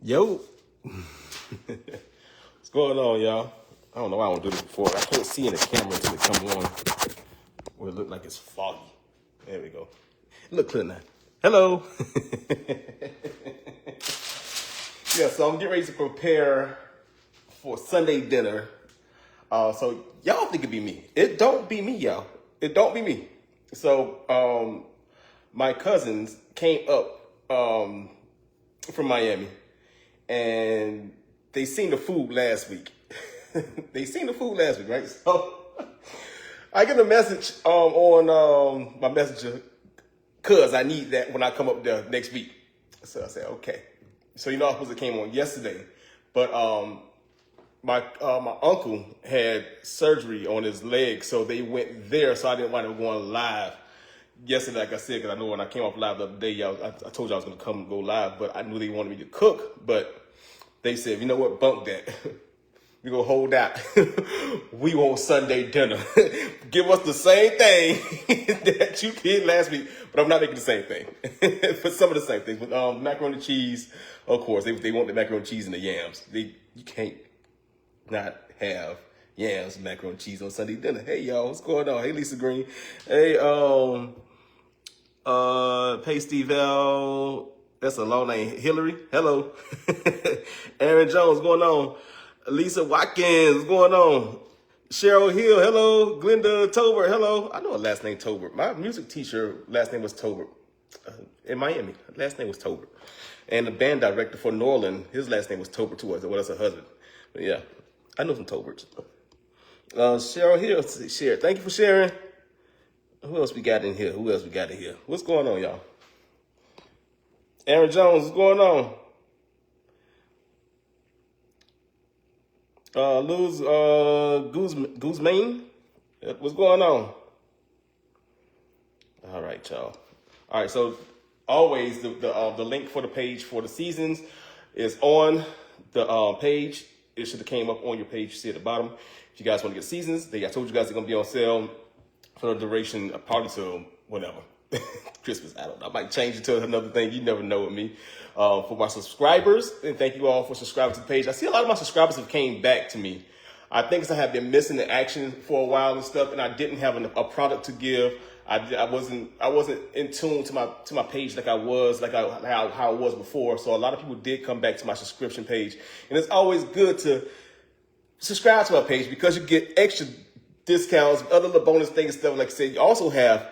Yo, what's going on, y'all? I don't know why I won't do this before. I can't see in the camera until it come on where it look like it's foggy. There we go. Look clear now. Hello. Yeah, so I'm getting ready to prepare for Sunday dinner. So y'all think it be me. It don't be me, y'all. It don't be me. So my cousins came up from Miami. And they seen the food last week. Right? So I get a message on my messenger, cuz I need that when I come up there next week. So I said, okay. So I was supposed to came on yesterday, but my uncle had surgery on his leg, so they went there. So I didn't want to go on live yesterday, like I said, because I know when I came off live the other day, I told you I was going to come and go live, but I knew they wanted me to cook. But they said, you know what, bunk that. We going to hold out. We want Sunday dinner. Give us the same thing that you did last week, but I'm not making the same thing. But some of the same things. But macaroni and cheese, of course, they want the macaroni and cheese and the yams. You can't not have yams, macaroni and cheese on Sunday dinner. Hey, y'all, what's going on? Hey, Lisa Green. Hey, Pay Steve L. That's a long name. Hillary. Hello. Aaron Jones. What's going on? Lisa Watkins. What's going on? Cheryl Hill. Hello. Glenda Tolbert. Hello. I know a last name Tolbert. My music teacher last name was Tolbert in Miami. Last name was Tolbert. And the band director for Norland, his last name was Tolbert too. Well, that's her husband. But yeah, I know some Tolberts. Cheryl Hill. Share. Thank you for sharing. Who else we got in here? What's going on, y'all? Aaron Jones, what's going on? Luz Guzman, what's going on? All right, y'all. All right, so always the link for the page for the seasons is on the page. It should have came up on your page. You see at the bottom. If you guys want to get seasons, I told you guys they're gonna be on sale for the duration, probably till whatever. Christmas, I don't know. I might change it to another thing. You never know with me. For my subscribers, and thank you all for subscribing to the page. I see a lot of my subscribers have came back to me. I think I have been missing the action for a while and stuff, and I didn't have a product to give. I wasn't in tune to my page like I was, how it was before. So a lot of people did come back to my subscription page, and it's always good to subscribe to my page because you get extra discounts, other little bonus things, stuff like I said. You also have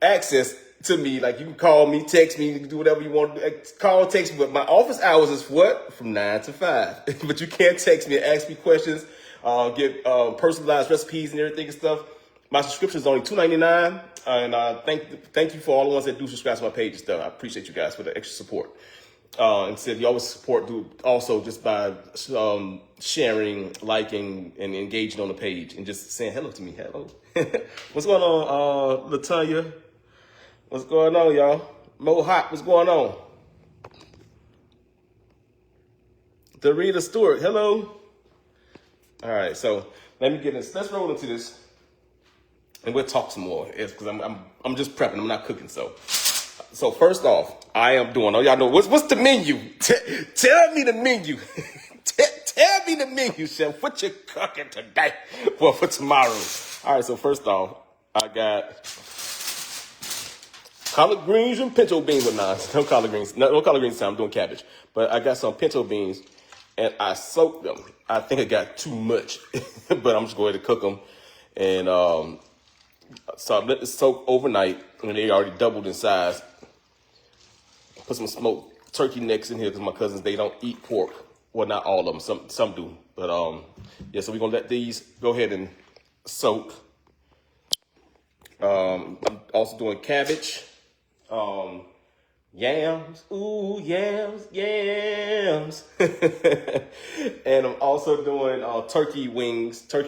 access to me, like you can call me, text me, you can do whatever you want. Call, text me, but my office hours is what? From 9 to 5. But you can't text me and ask me questions, get personalized recipes and everything and stuff. My subscription is only $2.99, and thank you for all the ones that do subscribe to my page and stuff. I appreciate you guys for the extra support. And said you always support also just by sharing, liking, and engaging on the page and just saying hello to me. Hello. What's going on, Latanya? What's going on, y'all? Mo Hot, what's going on? Dorita Stewart, hello. All right, so let me get this. Let's roll into this, and we'll talk some more. Because I'm just prepping. I'm not cooking. So first off, I am doing. Oh, y'all know what's the menu? Tell me the menu. Tell me the menu, chef. What you cooking today? Well, for tomorrow. All right. So first off, I got collard greens and pinto beans. No collard greens. No collard greens this time. I'm doing cabbage. But I got some pinto beans, and I soaked them. I think I got too much, but I'm just going to cook them. And so I let it soak overnight, and they already doubled in size. Put some smoked turkey necks in here because my cousins, they don't eat pork. Well, not all of them. Some do. But yeah, so we're going to let these go ahead and soak. I'm also doing cabbage. Yams. Ooh, yams. And I'm also doing turkey wings. And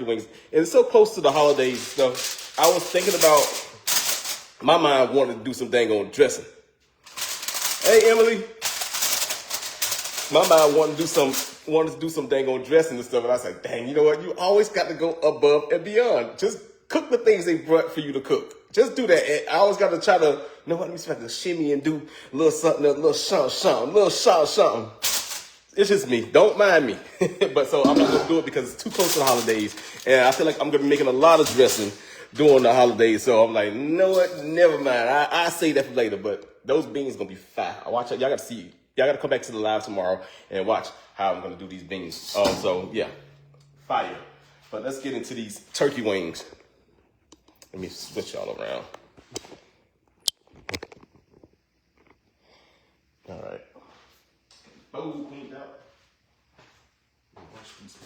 it's so close to the holidays. So I was thinking about, my mind wanted to do some dang on dressing. Hey, Emily. My mind wanted to do some dang on dressing and stuff. And I was like, dang, you know what? You always got to go above and beyond. Just cook the things they brought for you to cook. Just do that. And I always got to try to, you know what, let me see if I can shimmy and do a little something, a little something. It's just me. Don't mind me. But so I'm not gonna do it because it's too close to the holidays, and I feel like I'm gonna be making a lot of dressing during the holidays. So I'm like, you know what? Never mind. I say that for later. But those beans gonna be fire. I watch it. Y'all gotta see. Y'all gotta come back to the live tomorrow and watch how I'm gonna do these beans. So yeah, fire. But let's get into these turkey wings. Let me switch y'all around. All right. Bowl cleaned out. Wash these.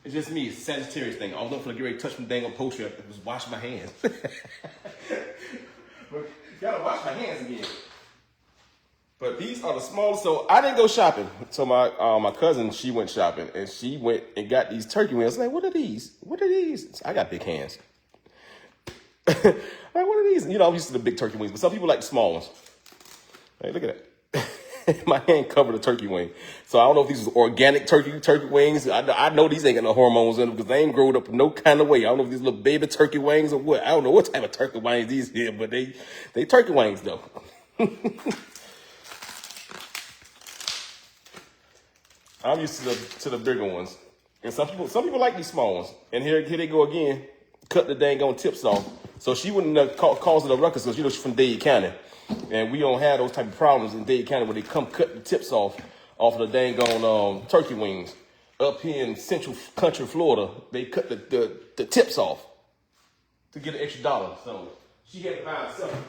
It's just me. It's a Sagittarius thing. I was looking for the get ready to touch my dang upholstery. I was washing my hands. Gotta wash my hands again. But these are the smallest. So I didn't go shopping. So my cousin, she went shopping and she went and got these turkey wings. I was like, what are these? What are these? I got big hands. Like, what are these? You know, I'm used to the big turkey wings, but some people like the small ones. Hey, look at that. My hand covered a turkey wing. So I don't know if these are organic turkey wings. I know these ain't got no hormones in them because they ain't growed up no kind of way. I don't know if these little baby turkey wings or what. I don't know what type of turkey wings these here, but they turkey wings though. I'm used to the bigger ones. And some people like these small ones. And here they go again. Cut the dang on tips off. So she wouldn't have caused it a ruckus because, you know, she's from Dade County. And we don't have those type of problems in Dade County where they come cut the tips off the dang on turkey wings. Up here in central country Florida, they cut the tips off to get an extra $1. So she had to buy them separate.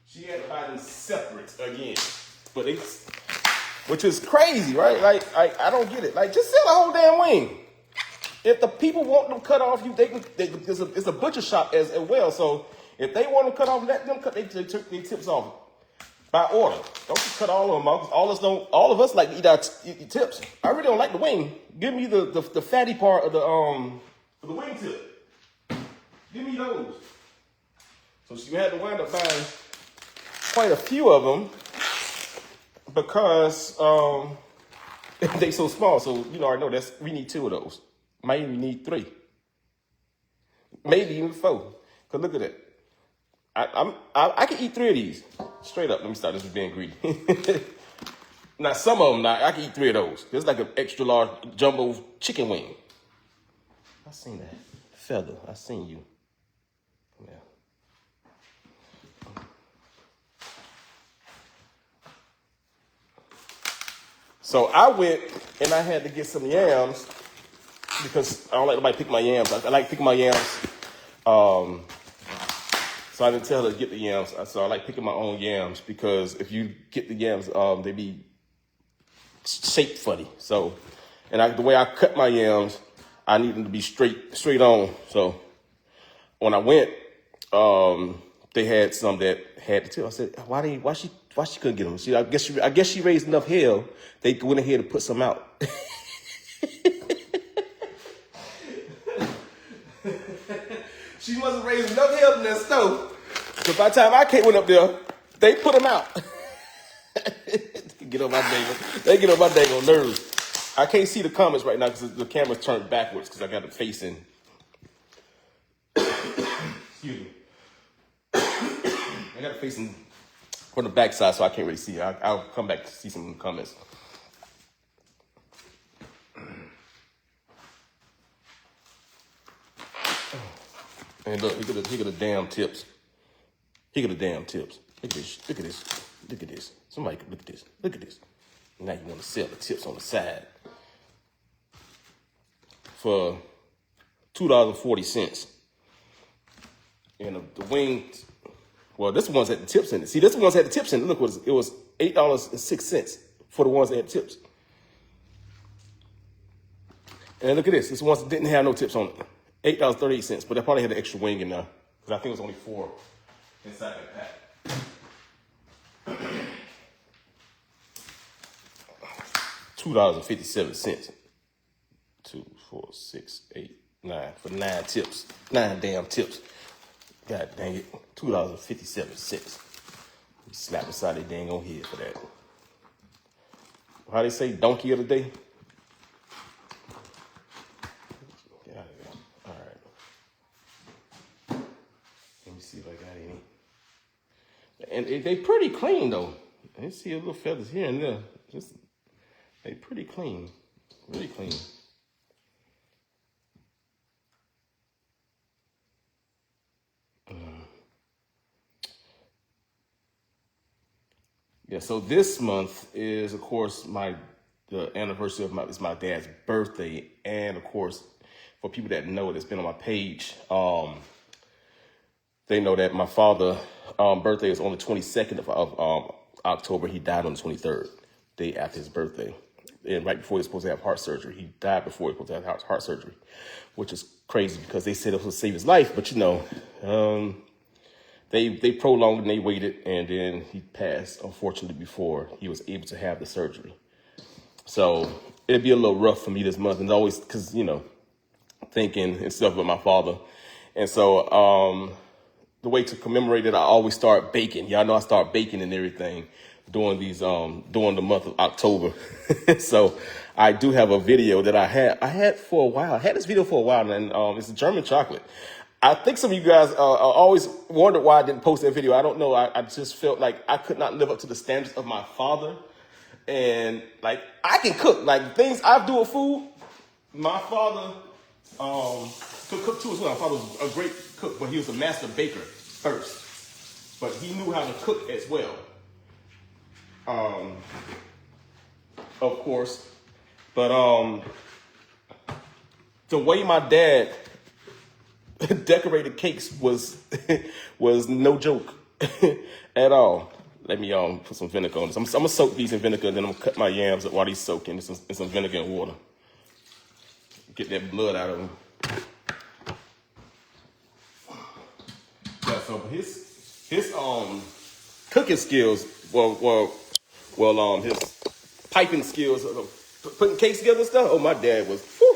She had to buy them separate again. But which is crazy, right? Like, I don't get it. Like, just sell the whole damn wing. If the people want them cut off, it's a butcher shop as well. So if they want them cut off, let them cut their tips off by order. Don't just cut all of them off. All of us like to eat tips. I really don't like the wing. Give me the fatty part of the wing tip. Give me those. So she had to wind up buying quite a few of them because they so small. So you know, I know we need 2 of those. Might even need 3, maybe even 4. Cause look at that. I can eat 3 of these straight up. Let me start this with being greedy. Now some of them, I can eat 3 of those. It's like an extra large jumbo chicken wing. I seen that feather. I seen you. Yeah. So I went and I had to get some yams because I don't like nobody pick my yams. I like picking my yams. So I didn't tell her to get the yams. So I like picking my own yams because if you get the yams, they be shaped funny. So, and the way I cut my yams, I need them to be straight on. So when I went, they had some that had the tip. I said, why she couldn't get them? I guess she raised enough hell. They went ahead and put some out. She wasn't raising enough hell in that stove. So by the time I went up there, they put them out. They get on my dang nerves. I can't see the comments right now because the camera's turned backwards because I got it facing. Excuse me. I got it facing from the backside, so I can't really see. I'll come back to see some comments. And look, he got the damn tips. He got the damn tips. Look at this. Look at this. Look at this. Somebody look at this. Look at this. Now you want to sell the tips on the side for $2.40. And the wings, well, this one's had the tips in it. See, this one's had the tips in it. Look, it was $8.06 for the ones that had tips. And look at this. This ones that didn't have no tips on it. $8.38, but they probably had an extra wing in there. Because I think it was only 4 inside that pack. $2.57. 2, 4, 6, 8, 9 for 9 tips. 9 damn tips. God dang it. $2.57. Slap beside their dang on head for that. How they say donkey of the day? And they pretty clean though. You see a little feathers here and there. Just they pretty clean, really clean. Yeah, so this month is, of course, the anniversary of my dad's birthday, and of course, for people that know it, it's been on my page. They know that my father' birthday is on the 22nd of October. He died on the 23rd, day after his birthday, and right before he was supposed to have heart surgery. He died before he was supposed to have heart surgery, which is crazy because they said it was to save his life, but They prolonged and they waited, and then he passed, unfortunately, before he was able to have the surgery. So it'd be a little rough for me this month, and always because, thinking and stuff with my father. And so the way to commemorate it, I always start baking. Y'all know I start baking and everything during the month of October. So I do have a video that I had for a while. I had this video for a while, and it's a German chocolate. I think some of you guys always wondered why I didn't post that video. I don't know. I just felt like I could not live up to the standards of my father. And like, I can cook, like things I do with food. My father could cook too as well. My father was a great cook, but he was a master baker first. But he knew how to cook as well. Of course. But the way my dad decorated cakes was no joke at all. Let me put some vinegar on this. I'm gonna soak these in vinegar, and then I'm gonna cut my yams up while these soaking in some vinegar and water. Get that blood out of them. Yeah, so his cooking skills, his piping skills, putting cakes together and stuff. Oh, my dad was. Whew.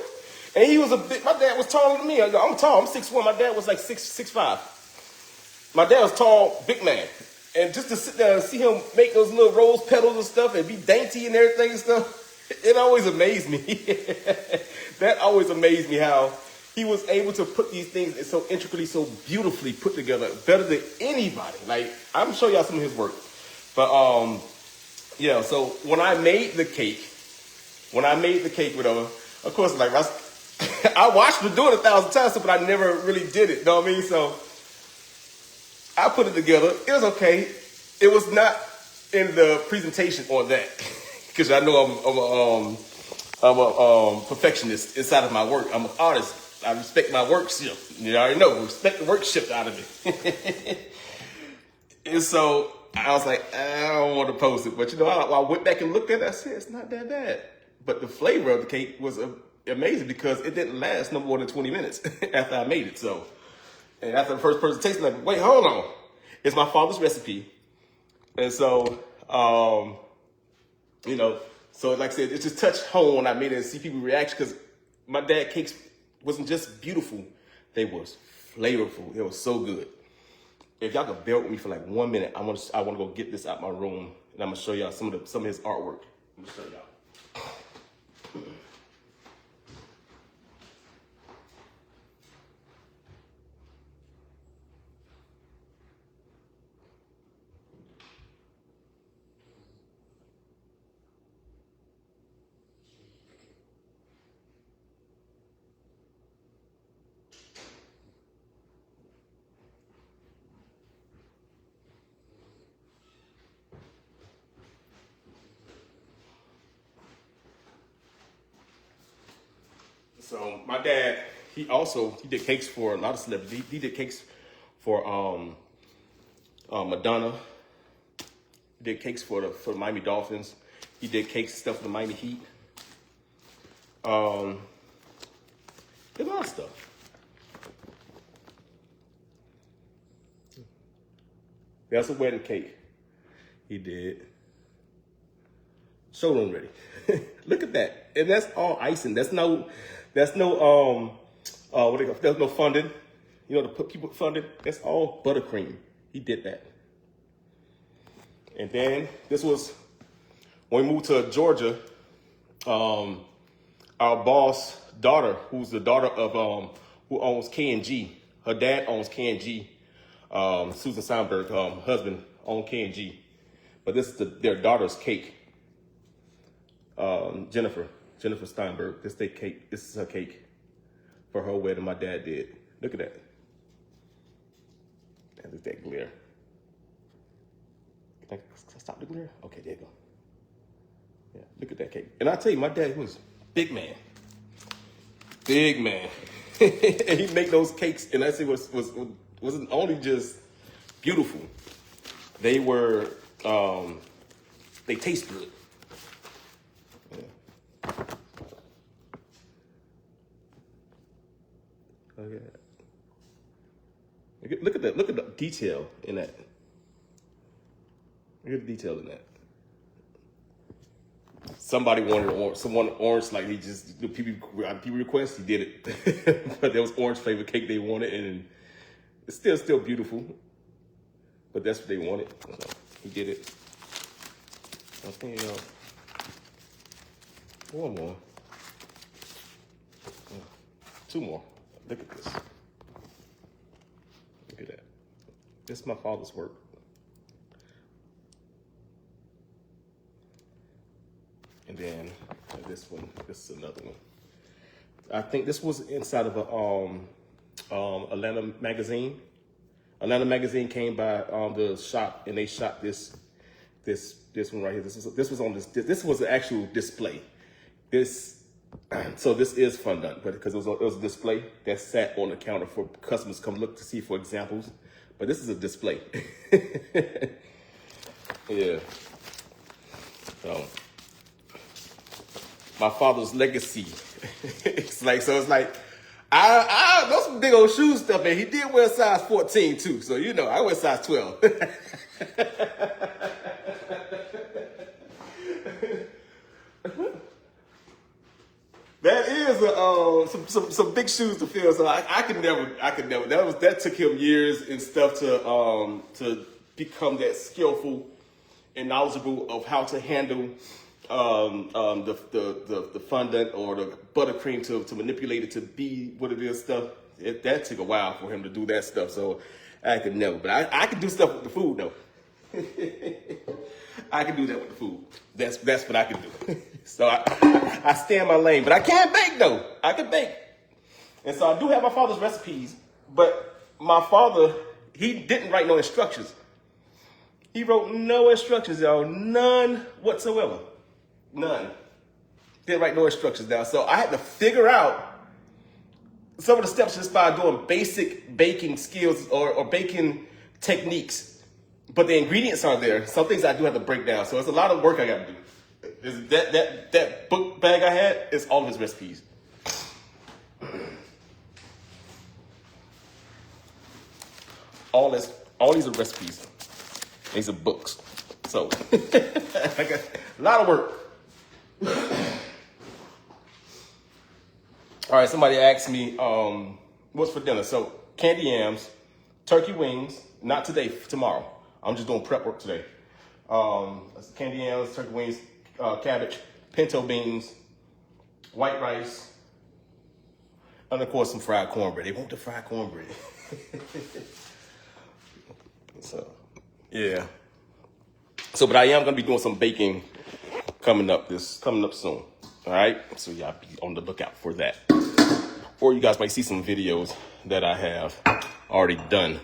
And he was my dad was taller than me. I'm tall, I'm 6'1". My dad was like 6'5". My dad was tall, big man. And just to sit there and see him make those little rose petals and stuff and be dainty and everything and stuff, it always amazed me. That always amazed me how he was able to put these things so intricately, so beautifully put together, better than anybody. Like, I'm gonna show y'all some of his work. But yeah, so when I made the cake, whatever, of course, like I watched him do it 1,000 times, but I never really did it. You know what I mean? So I put it together. It was okay. It was not in the presentation on that because I know I'm a perfectionist inside of my work. I'm an artist. I respect my work shift. You already know, respect the work shift out of it. And so I was like, I don't want to post it. But I went back and looked at it. I said, it's not that bad. But the flavor of the cake was amazing because it didn't last no more than 20 minutes after I made it. So, and after the first person tasted, like, wait, hold on. It's my father's recipe. And so, so like I said, it just touched home when I made it and see people's reaction because my dad's cakes wasn't just beautiful. They was flavorful. It was so good. If y'all could bear with me for like 1 minute, I want to go get this out my room and I'm going to show y'all some of his artwork. I'm going to show y'all. So my dad, he did cakes for a lot of celebrities. He did cakes for Madonna. He did cakes for the Miami Dolphins. He did cakes and stuff for the Miami Heat. Did a lot of stuff. That's a wedding cake. He did. Showroom ready. Look at that. And that's all icing. There's no there's no funding. To put people funded. That's all buttercream. He did that. And then this was when we moved to Georgia, our boss' daughter, who's the daughter of who owns K&G. Her dad owns K&G. Susan Soundberg, husband, on K&G. But this is their daughter's cake. Jennifer Steinberg. This is her cake for her wedding my dad did. Look at that. And look at that glare. Can I stop the glare? Okay, there you go. Yeah, look at that cake. And I tell you, my dad was big man. Big man. And he'd make those cakes, and I say wasn't only just beautiful. They were they taste good. Yeah. Okay. Look at that. Look at the detail in that. Look at the detail in that. Somebody wanted someone orange, like people request, he did it. But there was orange flavored cake they wanted, and it's still beautiful. But that's what they wanted. So he did it. Okay, one more. Two more. Look at this. Look at that. This is my father's work. And then this one, this is another one. I think this was inside of a Atlanta magazine. Atlanta magazine came by the shop, and they shot this one right here. This was on this was an actual display. So this is fondant, but because it was a display that sat on the counter for customers to come look to see for examples. But this is a display. Yeah. So my father's legacy. It's like I those some big old shoe stuff, and he did wear size 14 too. So I wear size 12. That is some big shoes to fill. So I could never. That took him years and stuff to become that skillful and knowledgeable of how to handle the fondant or the buttercream to manipulate it to be what it is stuff. That took a while for him to do that stuff. So I could never. But I could do stuff with the food though. I can do that with the food. That's what I can do. So I stay in my lane, but I can't bake though. I can bake. And so I do have my father's recipes, but my father, he didn't write no instructions. He wrote no instructions, y'all. None whatsoever. None. Didn't write no instructions down. So I had to figure out some of the steps just by doing basic baking skills or baking techniques. But the ingredients are there. Some things I do have to break down. So it's a lot of work I got to do. That book bag I had is all of his recipes. All these are recipes. These are books. So I got a lot of work. All right, somebody asked me what's for dinner. So candy yams, turkey wings, not today, tomorrow. I'm just doing prep work today. Candy yams, turkey wings, cabbage, pinto beans, white rice, and of course some fried cornbread. They want the fried cornbread. So, yeah. So, but I am gonna be doing some baking coming up soon. All right. So y'all be on the lookout for that. Or you guys might see some videos that I have already done,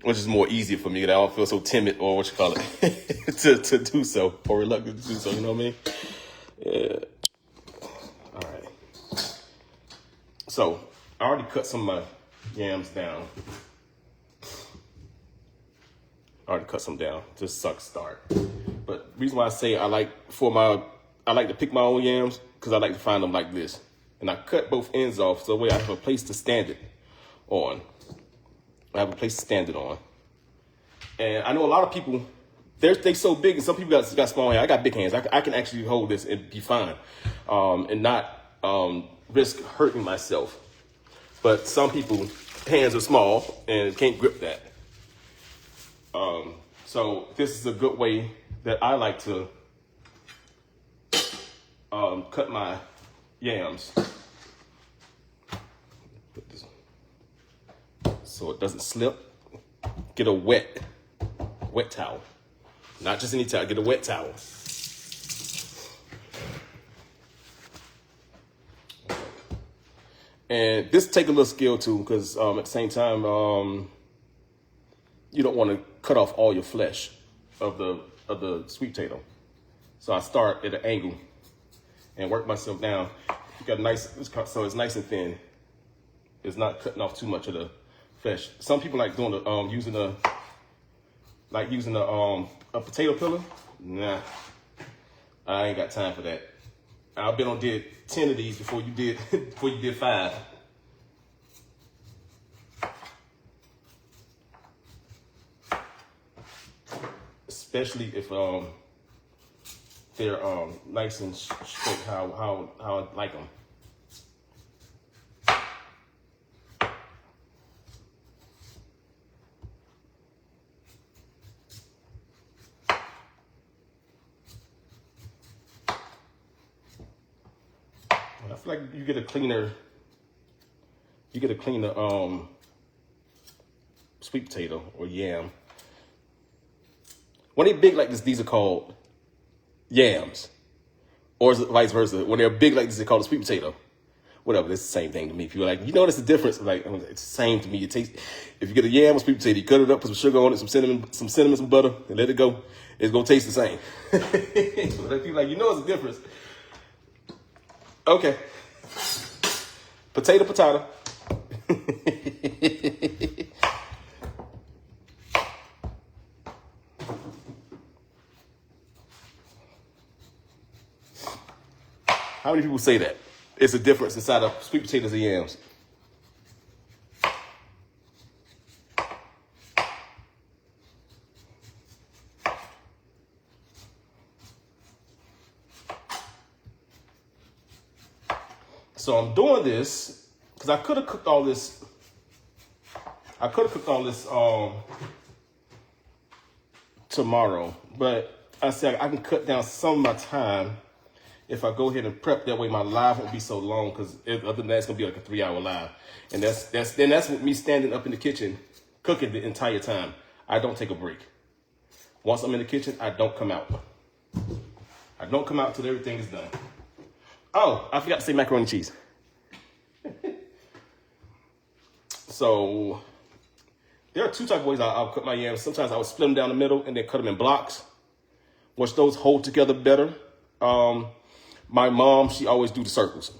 which is more easier for me. I don't feel so timid or to do so, or reluctant to do so. You know what I mean? Yeah. All right. So I already cut some of my yams down. Just suck start. But the reason why I say I like to pick my own yams because I like to find them like this, and I cut both ends off so that way I have a place to stand it on. And I know a lot of people, they so big, and some people got small hands. I got big hands. I can actually hold this and be fine, and not risk hurting myself. But some people, hands are small and can't grip that. So this is a good way that I like to cut my yams. Put this so it doesn't slip. Get a wet wet towel. Not just any towel, get a wet towel. And this take a little skill too, because at the same time, you don't want to cut off all your flesh of the sweet potato. So I start at an angle and work myself down. You got nice, so it's nice and thin. It's not cutting off too much of the flesh. Some people like doing the using a potato peeler. Nah, I ain't got time for that. I've been on did 10 of these before you did 5. Especially if they're nice and straight how I like them. I feel like you get a cleaner sweet potato or yam. When they're big like this, these are called yams. Or is it vice versa? When they're big like this, they're called a sweet potato. Whatever, it's the same thing to me. People are like, you know what's the difference? I'm like, it's the same to me. It tastes, if you get a yam or sweet potato, you cut it up, put some sugar on it, some cinnamon, some butter, and let it go. It's gonna taste the same. So people like, you know what's the difference? Okay. Potato. How many people say that? It's a difference inside of sweet potatoes and yams. So I'm doing this because I could have cooked all this. Tomorrow, but I said I can cut down some of my time if I go ahead and prep. That way my live won't be so long, because other than that, it's gonna be like a 3-hour live, and that's with me standing up in the kitchen cooking the entire time. I don't take a break. Once I'm in the kitchen, I don't come out. I don't come out till everything is done. Oh, I forgot to say macaroni and cheese. So there are 2 types of ways I'll cut my yams. Sometimes I would split them down the middle and then cut them in blocks, which those hold together better. My mom, she always do the circles.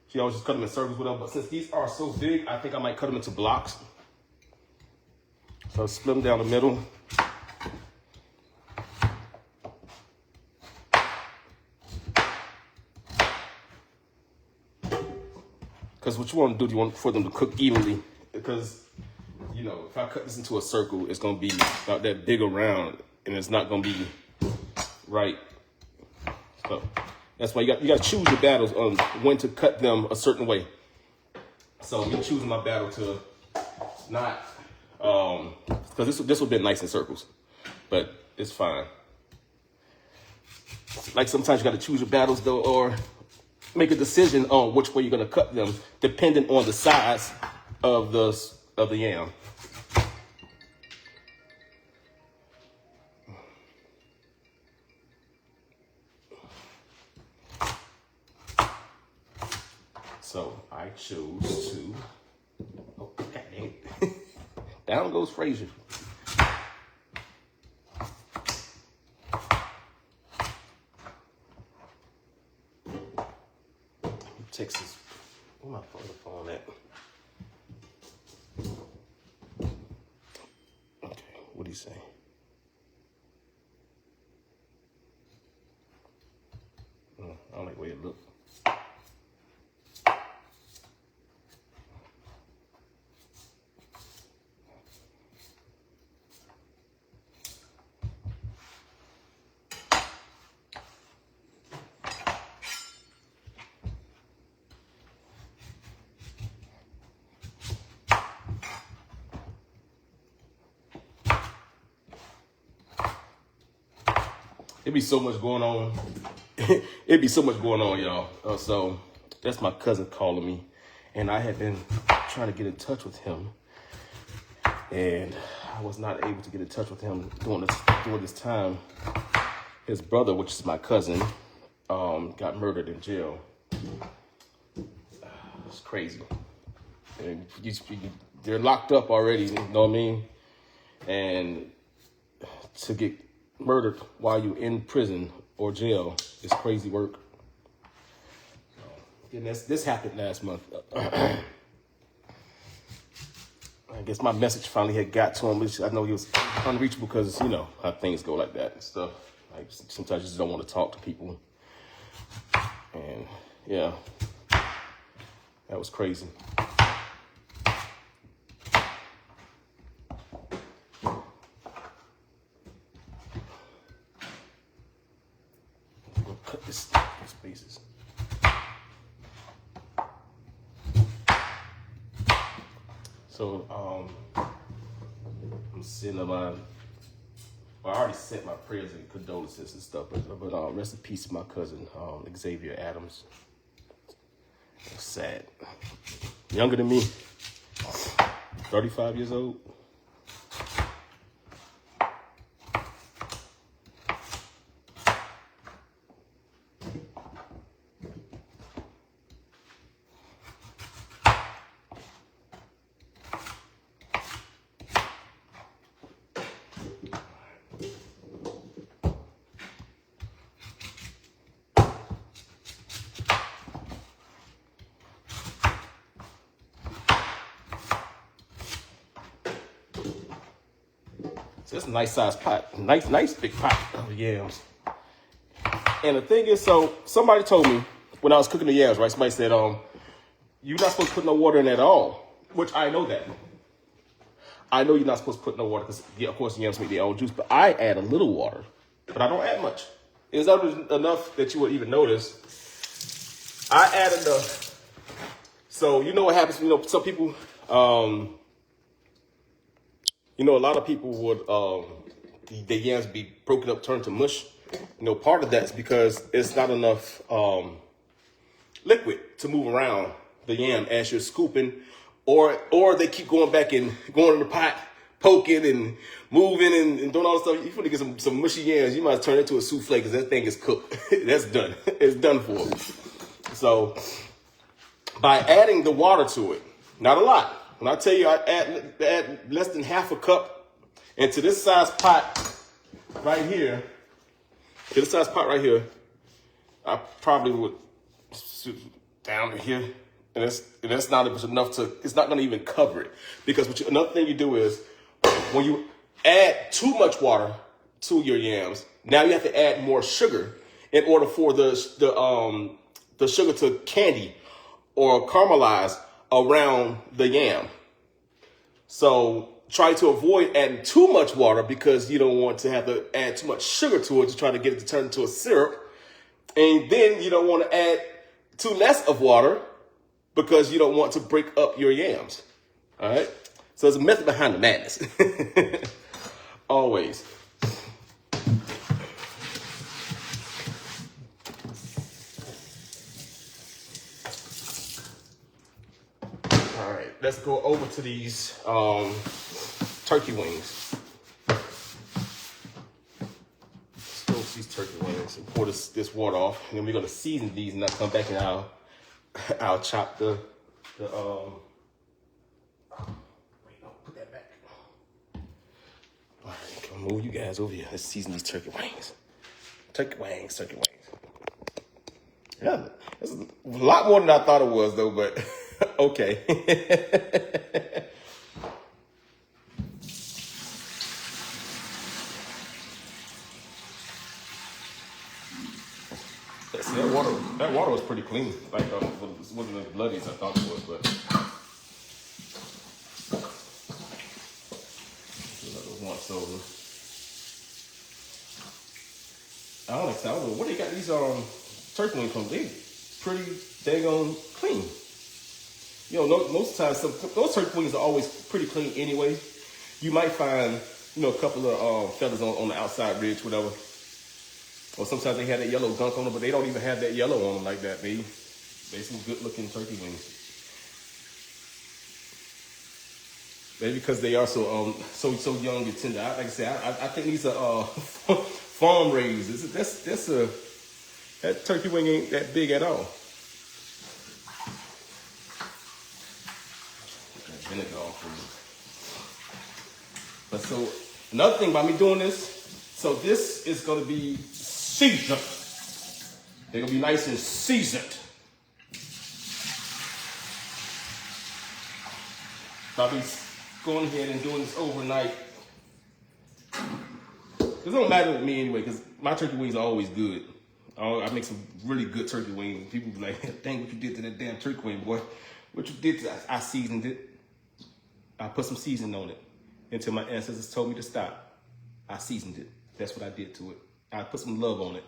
She always just cut them in circles with them. But since these are so big, I think I might cut them into blocks. So I'll split them down the middle. Because what you want to do, you want for them to cook evenly. Because, you know, if I cut this into a circle, it's going to be about that big around, and it's not going to be right. So that's why you got to choose your battles on when to cut them a certain way. So me choosing my battle to not, because this would be nice in circles, but it's fine. Like sometimes you got to choose your battles though, or make a decision on which way you're going to cut them, depending on the size of the yam. So I chose to, oh, dang. Down goes Frazier. Texas, where my phone at? Okay, what do you say? I don't like the way it looks. It'd be so much going on. It'd be so much going on, y'all. So that's my cousin calling me, and I had been trying to get in touch with him, and I was not able to get in touch with him during this time. His brother, which is my cousin, got murdered in jail. It's crazy. And they're locked up already, you know what I mean? And to get murdered while you're in prison or jail is crazy work. And this happened last month. I guess my message finally had got to him, which I know he was unreachable because, you know, how things go like that and stuff. Like, sometimes you just don't want to talk to people. And, yeah, that was crazy. Cut this spaces. So, I'm sitting on my, well, I already sent my prayers and condolences and stuff, but rest in peace to my cousin, Xavier Adams. It's sad. Younger than me, 35 years old. So it's a nice size pot, nice big pot of yams. And the thing is, so somebody told me when I was cooking the yams, right? Somebody said, you're not supposed to put no water in at all, which I know that. I know you're not supposed to put no water because, yeah, of course, yams make their own juice, but I add a little water, but I don't add much. Is that enough that you would even notice? I add enough. So you know what happens, you know, some people, you know, a lot of people would, the yams be broken up, turned to mush. You know, part of that is because it's not enough liquid to move around the yam as you're scooping, or they keep going back and going in the pot, poking and moving and doing all this stuff. If you want to get some mushy yams, you might turn it into a souffle because that thing is cooked. That's done. It's done for. So by adding the water to it, not a lot. When I tell you I add less than half a cup into this size pot right here, I probably would down to here, and that's not enough to. It's not going to even cover it because another thing you do is when you add too much water to your yams, now you have to add more sugar in order for the sugar to candy or caramelize around the yam. So try to avoid adding too much water because you don't want to have to add too much sugar to it to try to get it to turn into a syrup. And then you don't want to add too less of water because you don't want to break up your yams. All right. So there's a method behind the madness. Always. Let's go over to these turkey wings. Let's go with these turkey wings and pour this water off. And then we're going to season these and I'll come back and I'll chop the wait, no, put that back. All right, come move you guys over here. Let's season these turkey wings. Turkey wings. Yeah, it's a lot more than I thought it was though, but okay. See, that water was pretty clean. Like it wasn't as bloody as I thought it was, but once over. I don't know. What they got these turkey wings from? They pretty daggone clean. You know, most times those turkey wings are always pretty clean anyway. You might find, you know, a couple of feathers on the outside ridge, whatever. Or sometimes they have that yellow gunk on them, but they don't even have that yellow on them like that. They some good looking turkey wings. Maybe because they are so young and tender. Like I said, I think these are farm raised. That turkey wing ain't that big at all. That vinegar off of it. But so another thing about me doing this, so this is gonna be seasoned. They're gonna be nice and seasoned. So I'll be going ahead and doing this overnight. It don't matter with me anyway, because my turkey wings are always good. I make some really good turkey wings. People be like, dang, what you did to that damn turkey wing, boy. What you did to I seasoned it. I put some seasoning on it until my ancestors told me to stop. I seasoned it. That's what I did to it. I put some love on it.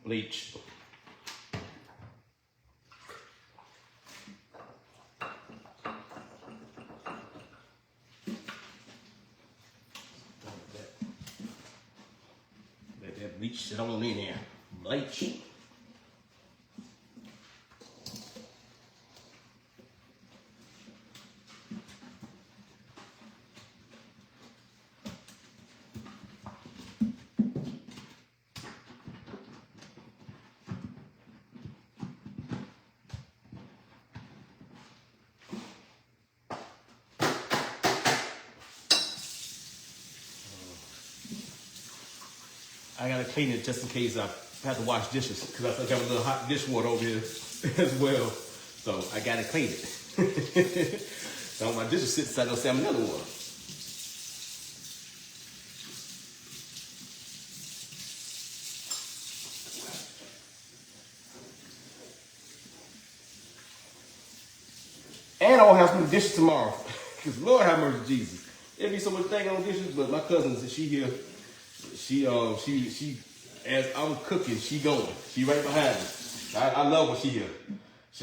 Bleach. Let that bleach sit on in there. Bleach. I gotta clean it just in case I have to wash dishes, because I think I have a little hot dish water over here as well. So I gotta clean it. So my dishes sit inside of salmon another water. And I'll have some dishes tomorrow. Because Lord have mercy, Jesus. There'll be so much thing on dishes, but my cousin, she here. She as I'm cooking, she going. She right behind me. I love when she here.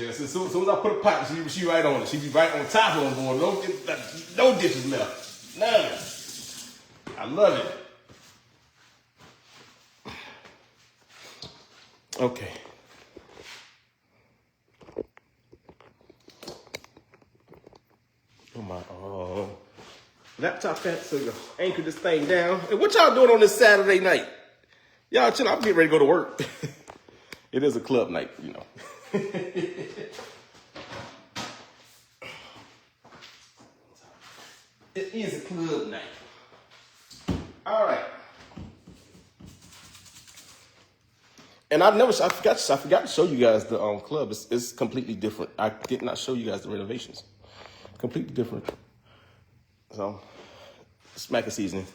As soon as I put a pot, she right on it. She be right on top of them, boy. No dishes left. None. I love it. Okay. Oh my laptop at, so you anchor this thing down. And what y'all doing on this Saturday night? Y'all chill. I'm getting ready to go to work. It is a club night, you know. It is a club night. All right. And I forgot to show you guys the club. It's completely different. I did not show you guys the renovations. Completely different. So, smacking seasoning.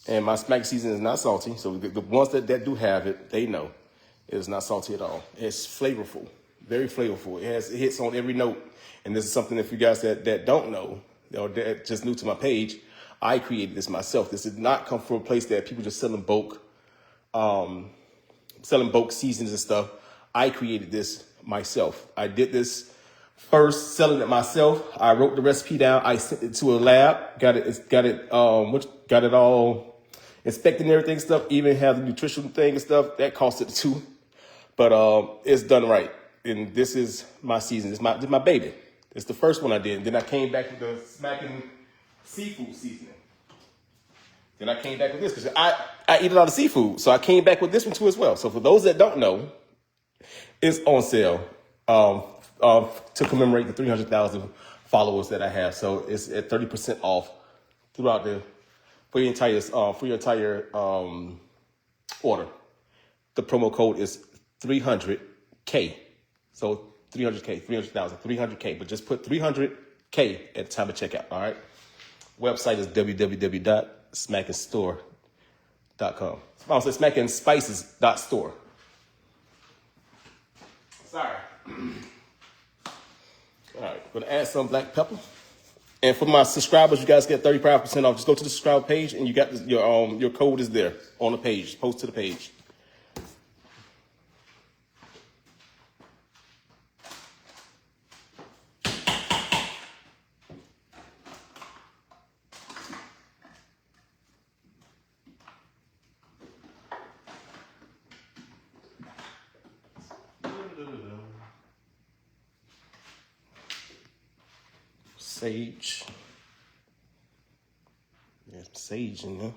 And my smacking seasoning is not salty. So the ones that do have it, they know it is not salty at all. It's flavorful, very flavorful. It hits on every note. And this is something, if you guys that don't know, or that just new to my page, I created this myself. This did not come from a place that people just selling bulk seasons and stuff. I created this myself. I did this first, selling it myself. I wrote the recipe down. I sent it to a lab. Got it all inspected and everything stuff. Even have the nutritional thing and stuff. That cost it too, but it's done right. And this is my season. This is my baby. It's the first one I did. And then I came back with the smacking seafood seasoning. Then I came back with this because I eat a lot of seafood, so I came back with this one too as well. So for those that don't know, it's on sale. To commemorate the 300,000 followers that I have. So it's at 30% off throughout for your entire order. The promo code is 300K. So 300K, 300,000, 300K, but just put 300K at the time of checkout. All right. Website is www.smackandstore.com. I'll say smackandspices.store. Sorry. All right, gonna add some black pepper. And for my subscribers, you guys get 35% off. Just go to the subscribe page, and you got your code is there on the page. Post to the page. Sage. There's sage in there.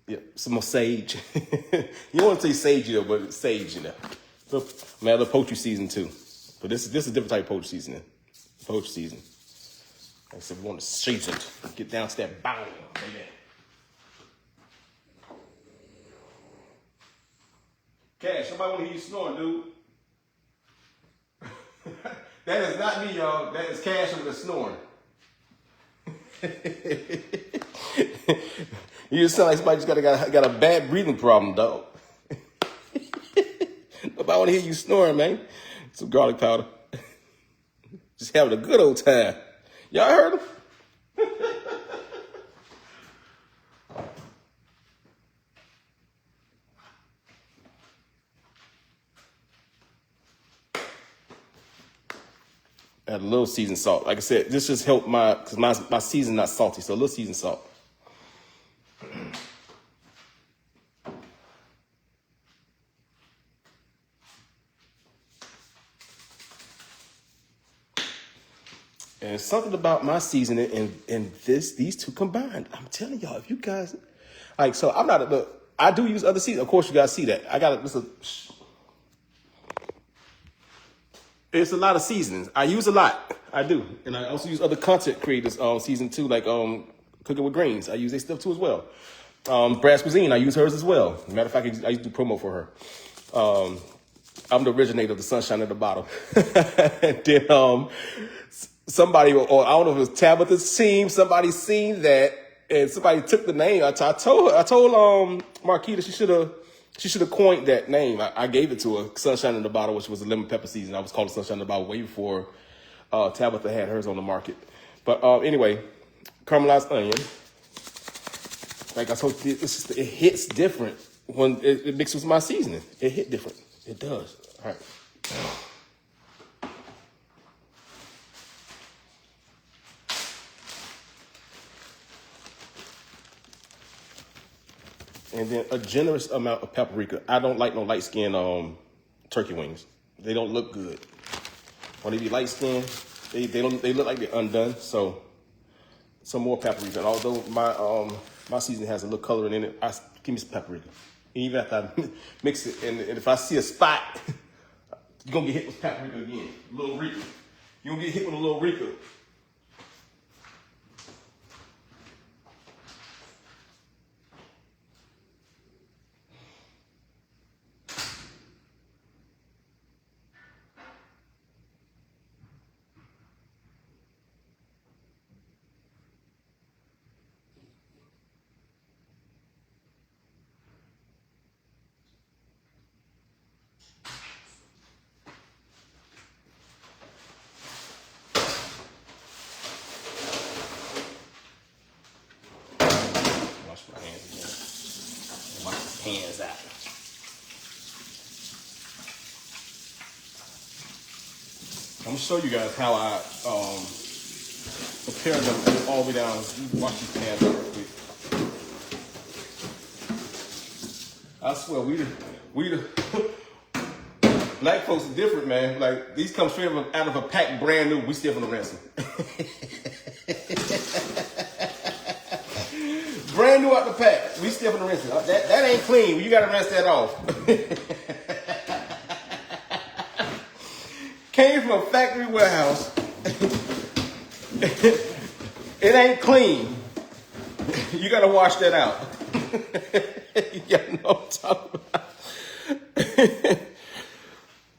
Yep, some more sage. You don't want to say sage, but it's sage in there. So, man, the poultry season too. But this is a different type of poultry season. Poultry season. Like I said, we want to season it. Get down to that bone. Amen. Cash, somebody want to hear you snoring, dude. That is not me, y'all. That is Cash over there snoring. You just sound like somebody just got a bad breathing problem, dog. Nobody want to hear you snoring, man. Some garlic powder. Just having a good old time. Y'all heard him? Add a little seasoned salt. Like I said, this just helped because my season's not salty, so a little seasoned salt. And something about my seasoning and these two combined. I'm telling y'all, if you guys, like, so I'm not, look, I do use other seasonings. Of course, you guys see that. I got it's a lot of seasonings. I use a lot. I do. And I also use other content creators season too, like Cooking with Greens. I use their stuff too as well. Brass Cuisine, I use hers as well. Matter of fact, I used to do promo for her. I'm the originator of the sunshine at the bottom. And then somebody, or I don't know if it was Tabitha's team, somebody seen that and somebody took the name. I told Marquita she should have coined that name. I gave it to her, Sunshine in the Bottle, which was a lemon pepper season. I was called Sunshine in the Bottle way before Tabitha had hers on the market. But anyway, caramelized onion. Like I told you, it hits different when it mixes with my seasoning. It hit different. It does. All right. And then a generous amount of paprika. I don't like no light skin turkey wings. They don't look good. When they be light skinned, they look like they're undone. So some more paprika. And although my seasoning has a little coloring in it, give me some paprika. Even after I mix it, and if I see a spot, you're gonna get hit with paprika again. A little Rica. You're gonna get hit with a little Rica. Hands out. I'm gonna show you guys how I prepare them all the way down. Wash these pans out real quick. I swear, we the black folks are different, man. Like these come straight out of a pack, brand new. We still gonna rinse them. Brand new out the pack. We still gonna rinse it. That ain't clean. You gotta rinse that off. Came from a factory warehouse. It ain't clean. You gotta wash that out. You gotta know what I'm talking about.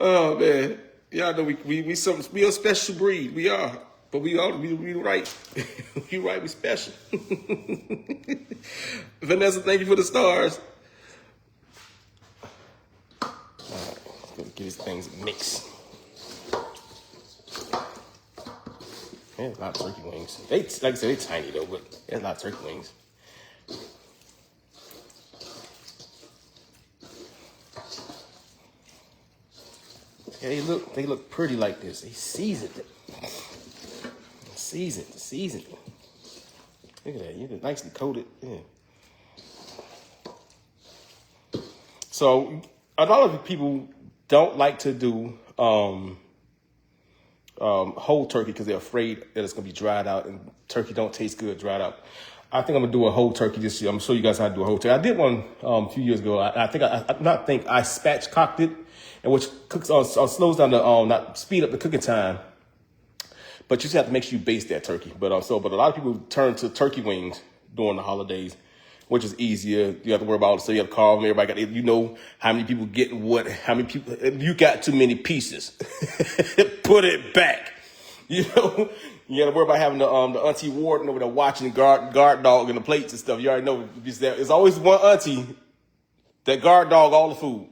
Oh man. Y'all know we a special breed. We are. But we right. We right, we special. Vanessa, thank you for the stars. All right, gonna get these things mixed. There's a lot of turkey wings. They, like I said, they're tiny though, but there's a lot of turkey wings. Yeah, they look pretty like this. They seasoned it. Seasoned. Look at that. You're nicely coated. Yeah. So a lot of people don't like to do whole turkey because they're afraid that it's gonna be dried out, and turkey don't taste good dried out. I think I'm gonna do a whole turkey this year. I'm gonna show you guys how to do a whole turkey. I did one a few years ago. I spatchcocked it, and which cooks slows down the not speed up the cooking time. But you just have to make sure you baste that turkey. But a lot of people turn to turkey wings during the holidays, which is easier. You have to worry about, so you have to carve them. Everybody got, you know how many people get what, how many people, if you got too many pieces, put it back. You know, you got to worry about having the auntie warden over there watching guard dog and the plates and stuff. You already know there's always one auntie that guard dog all the food.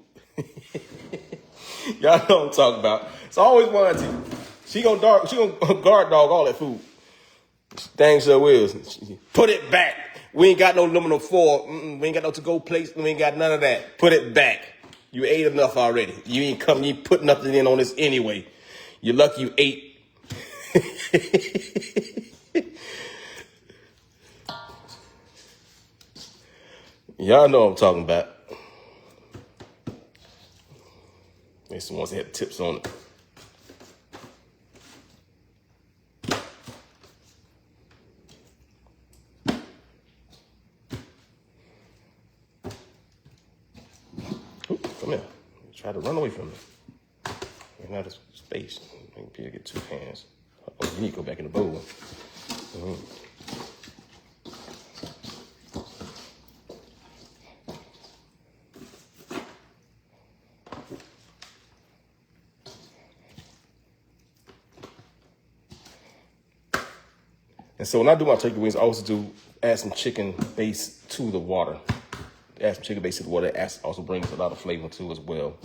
Y'all know what I'm talking about. It's always one auntie. She gonna guard dog all that food. Dang sure is. Put it back. We ain't got no aluminum foil. We ain't got no to-go plates. We ain't got none of that. Put it back. You ate enough already. You ain't put nothing in on this anyway. You're lucky you ate. Y'all know what I'm talking about. There's some ones that had tips on it. Come here. Try to run away from me. There's not a space. Maybe you get two hands. Oh, you need to go back in the bowl. And so when I do my turkey wings, I also add some chicken base to the water. Add some chicken base to the water. That also brings a lot of flavor too as well.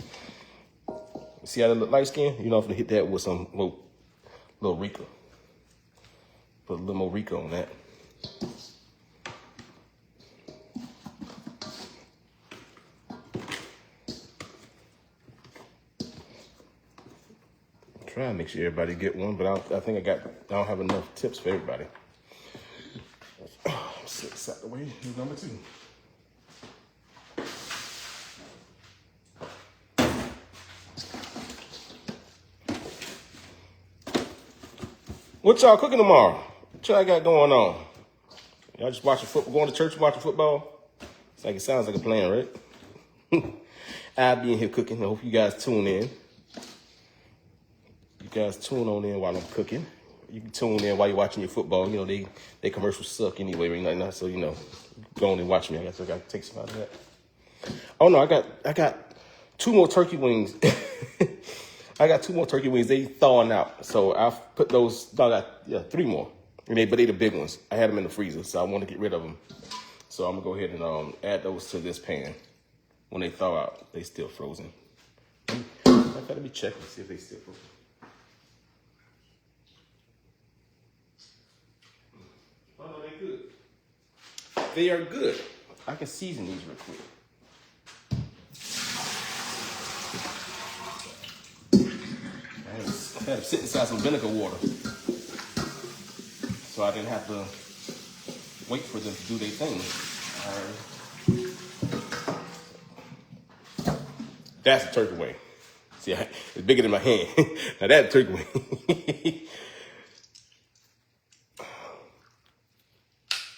See how they look light skin? You know, I'm gonna hit that with some little Rica. Put a little more Rica on that. Try and make sure everybody get one, but I think I don't have enough tips for everybody. Set this out the way. Here's number 2. What y'all cooking tomorrow? What y'all got going on? Y'all just watching football, going to church, watching football? It sounds like a plan, right? I'll be in here cooking. I hope you guys tune in. You guys tune on in while I'm cooking. You can tune in while you're watching your football. You know, they commercials suck anyway right now, so, you know, go on and watch me. I guess I got to take some out of that. Oh, no, I got 2 more turkey wings. I got 2 more turkey wings. They thawing out. So I've put those, I got 3 more. But they the big ones. I had them in the freezer, so I want to get rid of them. So I'm going to go ahead and add those to this pan. When they thaw out, they still frozen. I got to be checking to see if they still frozen. Oh, no, they're good. They are good. I can season these real quick. I had to sit inside some vinegar water, so I didn't have to wait for them to do their thing. That's a turkey wing. See, it's bigger than my hand. Now that's a turkey wing.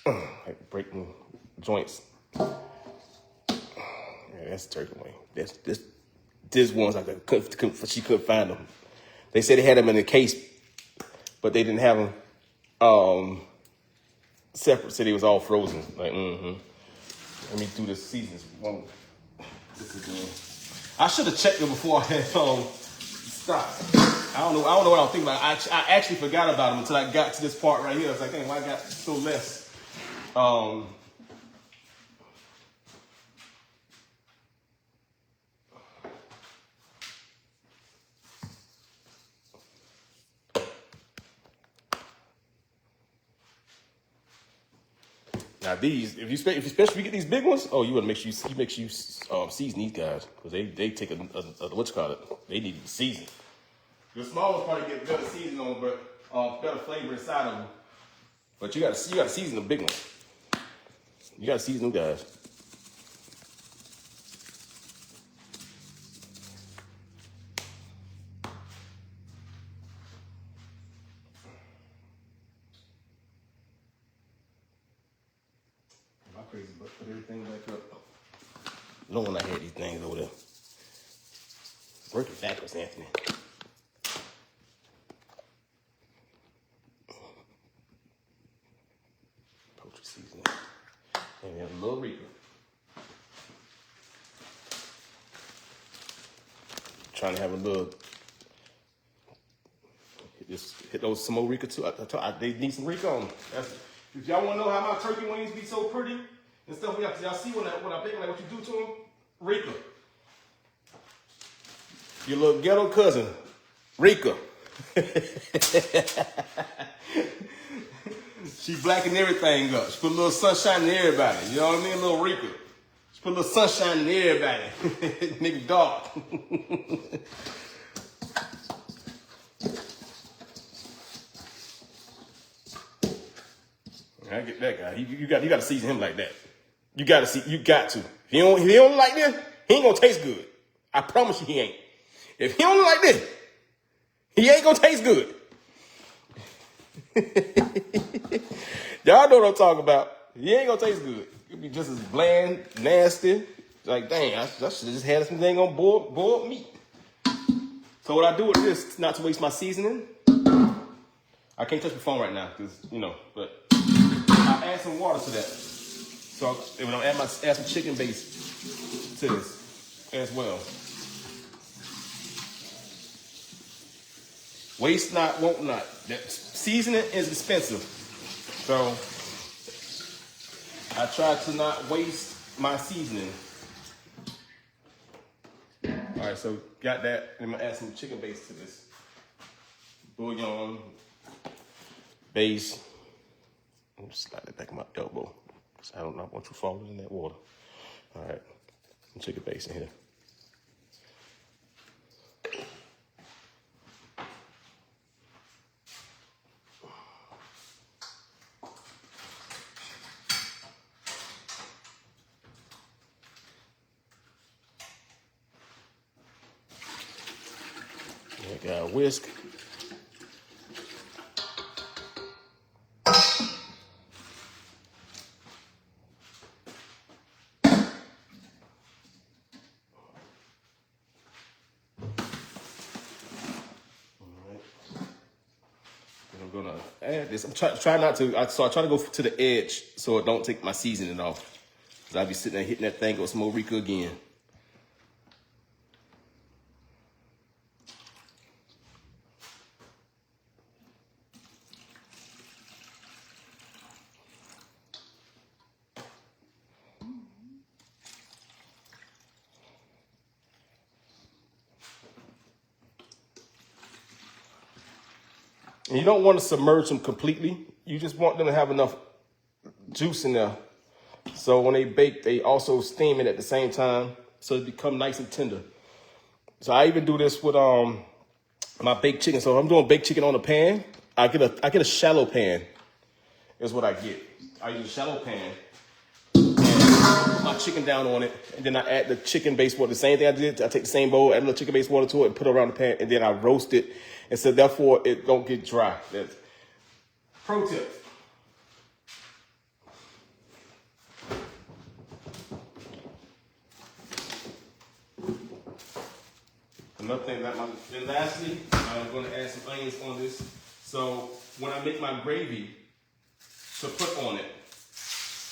Like breaking joints. Yeah, that's a turkey wing. This ones she couldn't find them. They said they had them in a case, but they didn't have them separate. Said they was all frozen. Like, Let me do this seasons. I should have checked them before I had stopped. I don't know what I was thinking about. I actually forgot about them until I got to this part right here. I was like, dang, why I got so less? Now these, especially if you get these big ones, oh, you want to make sure you season these guys because they take a what you call it? They need to be seasoned. The small ones probably get better seasoning on, but better flavor inside of them. But you gotta season the big ones. You gotta season them guys. My crazy butt put everything back up. No one I had these things over there. Work it backwards, Anthony. Poultry seasoning. And we have a little Rica. Trying to have a little. Hit those some more Rica too. They need some Rica on them. If y'all want to know how my turkey wings be so pretty and stuff, y'all see when I bake, like what you do to them? Rica. Your little ghetto cousin, Rica. She blackened everything up. She put a little sunshine in everybody. You know what I mean? A little Rica. She put a little sunshine in everybody. Nigga dark. I get that guy. You got to season him like that. You got to. If he don't like this, he ain't gonna taste good. I promise you, he ain't. If he don't like this, he ain't gonna taste good. Y'all know what I'm talking about. He ain't gonna taste good. It'll be just as bland, nasty. Like, dang, I should have just had some thing on boiled meat. So what I do with this, not to waste my seasoning, I can't touch my phone right now, because, but I add some water to that. So I'm gonna add some chicken base to this as well. Waste not, won't not. That seasoning is expensive. So I try to not waste my seasoning. All right, so got that. I'm gonna add some chicken base to this. Bouillon, base. I'm just slide it back in my elbow because I don't want you falling in that water. All right, some chicken base in here. Got a whisk. I'm gonna add this. I'm trying not to. So I try to go to the edge so it don't take my seasoning off. Cause I'll be sitting there hitting that thing with some more Rica again. And you don't want to submerge them completely. You just want them to have enough juice in there. So when they bake, they also steam it at the same time. So it become nice and tender. So I even do this with my baked chicken. So if I'm doing baked chicken on a pan, I get a shallow pan is what I get. I use a shallow pan and put my chicken down on it. And then I add the chicken base water. The same thing I did. I take the same bowl, add a little chicken base water to it and put it around the pan. And then I roast it. And so therefore it don't get dry. That's pro tip. Another thing and lastly, I'm going to add some onions on this. So when I make my gravy to put on it,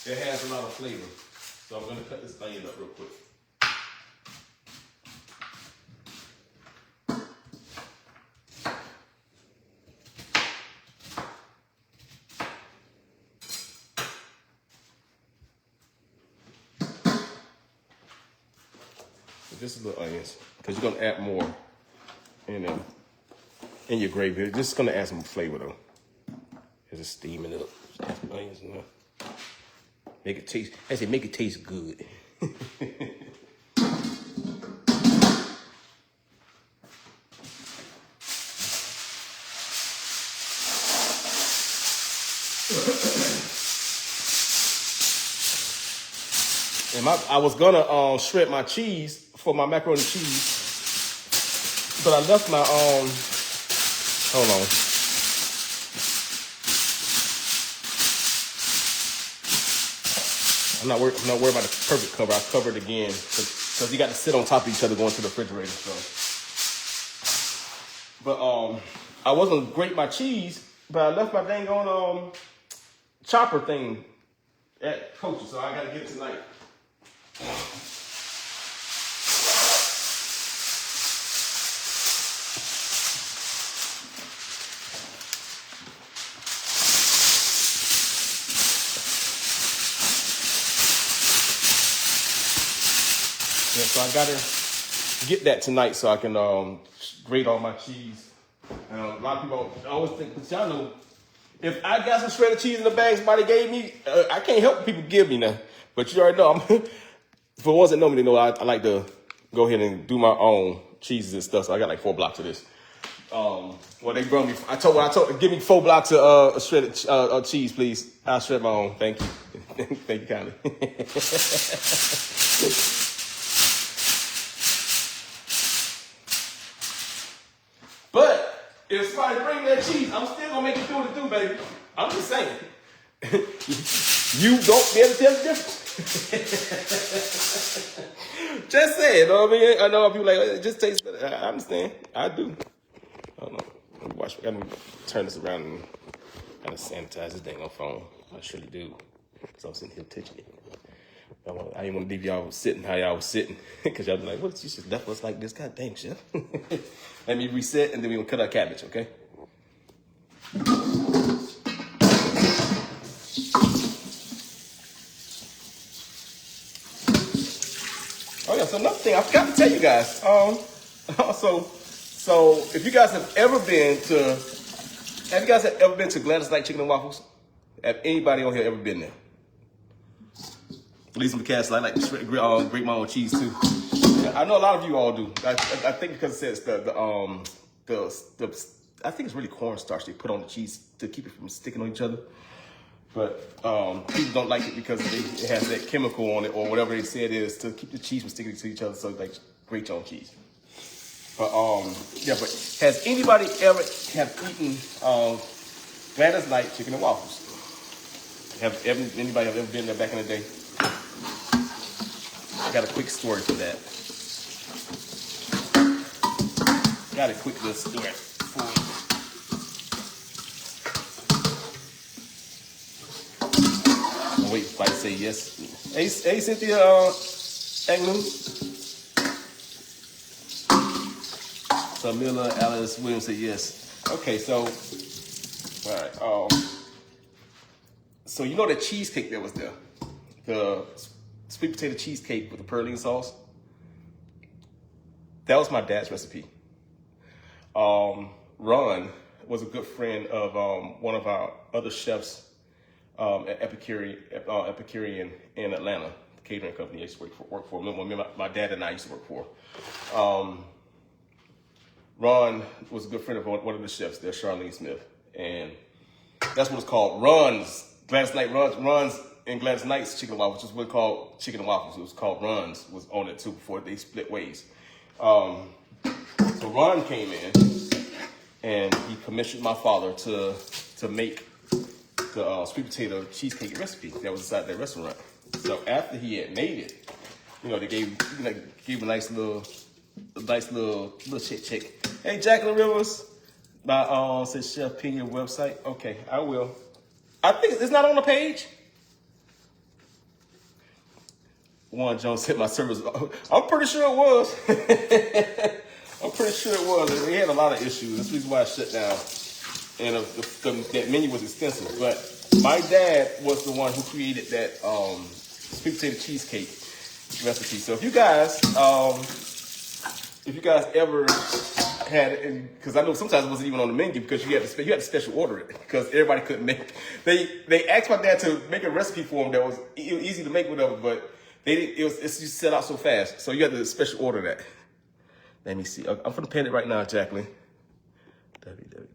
it has a lot of flavor. So I'm going to cut this onion up real quick. Just little onions, because you're gonna add more in your gravy. This is gonna add some flavor though. It's just steaming it up. Just add some onions in there. Make it taste. I say make it taste good. And I was gonna shred my cheese for my macaroni and cheese, but I left my hold on. I'm not worried about the perfect cover. I covered again because you got to sit on top of each other going to the refrigerator. So, but I wasn't grate my cheese, but I left my dang on chopper thing at Coach's, so I got to get it tonight. Yeah, so I gotta get that tonight so I can grate all my cheese. And a lot of people always think, but y'all know, if I got some shredded cheese in the bag somebody gave me, I can't help people give me now. But you already know, for ones that know me, they know I like to go ahead and do my own cheeses and stuff. So I got like 4 blocks of this. Well, they brought me. I told them, give me 4 blocks of shredded cheese, please. I'll shred my own. Thank you. Thank you kindly. But if somebody bring that cheese, I'm still gonna make it do what it do, baby. I'm just saying. You don't be able to tell the difference. Just saying, you know what I mean? I know people like, it just tastes better. I understand. I do. I don't know. Let me watch. I gotta turn this around and kind of sanitize this dang on phone. I surely do. Because I'm sitting here touching it. I didn't want to leave y'all sitting how y'all was sitting. Because y'all be like, what? You just left us like this? God dang, chef. Let me reset and then we're going to cut our cabbage, okay? Oh yeah, so another thing I forgot to tell you guys. So if you guys have ever been to Gladys Knight Chicken and Waffles? Have anybody on here ever been there? At least in the cast, I like to grate my own cheese too. Yeah, I know a lot of you all do. I think because it says I think it's really cornstarch they put on the cheese to keep it from sticking on each other. But people don't like it because it has that chemical on it or whatever they say it is to keep the cheese from sticking to each other. So like grate your own cheese. But yeah. But has anybody ever eaten Gladys Knight Chicken and Waffles? Anybody have ever been there back in the day? I got a quick story for that. Got a quick little story for you. I'll wait if I say yes. Hey Cynthia Agnew. So Miller Alice Williams said yes. Okay, so all right. So you know the cheesecake that was there, the sweet potato cheesecake with the pearline sauce. That was my dad's recipe. Ron was a good friend of one of our other chefs at Epicurean in Atlanta, the catering company I used to work for. My dad and I used to work for. Ron was a good friend of one of the chefs there, Charlene Smith, and that's what it's called. Gladys Knight runs and Gladys Knight's Chicken and Waffles, which is what it's called Chicken and Waffles. It was called Runs, was on it too before they split ways. So Ron came in and he commissioned my father to make the sweet potato cheesecake recipe that was inside that restaurant. So after he had made it, they gave a nice little check. Hey, Jacqueline Rivers, says Chef P your website. Okay, I will. I think it's not on the page. Warren Jones said my service. I'm pretty sure it was. I'm pretty sure it was. We had a lot of issues. That's the reason why I shut down. And that menu was extensive. But my dad was the one who created that sweet potato cheesecake recipe. So if you guys ever had it, because I know sometimes it wasn't even on the menu because you had to special order it because everybody couldn't make it. They asked my dad to make a recipe for them that was easy to make, whatever, but it's just set out so fast, so you had to special order that. Let me see. I'm gonna pin it right now, Jacqueline. www.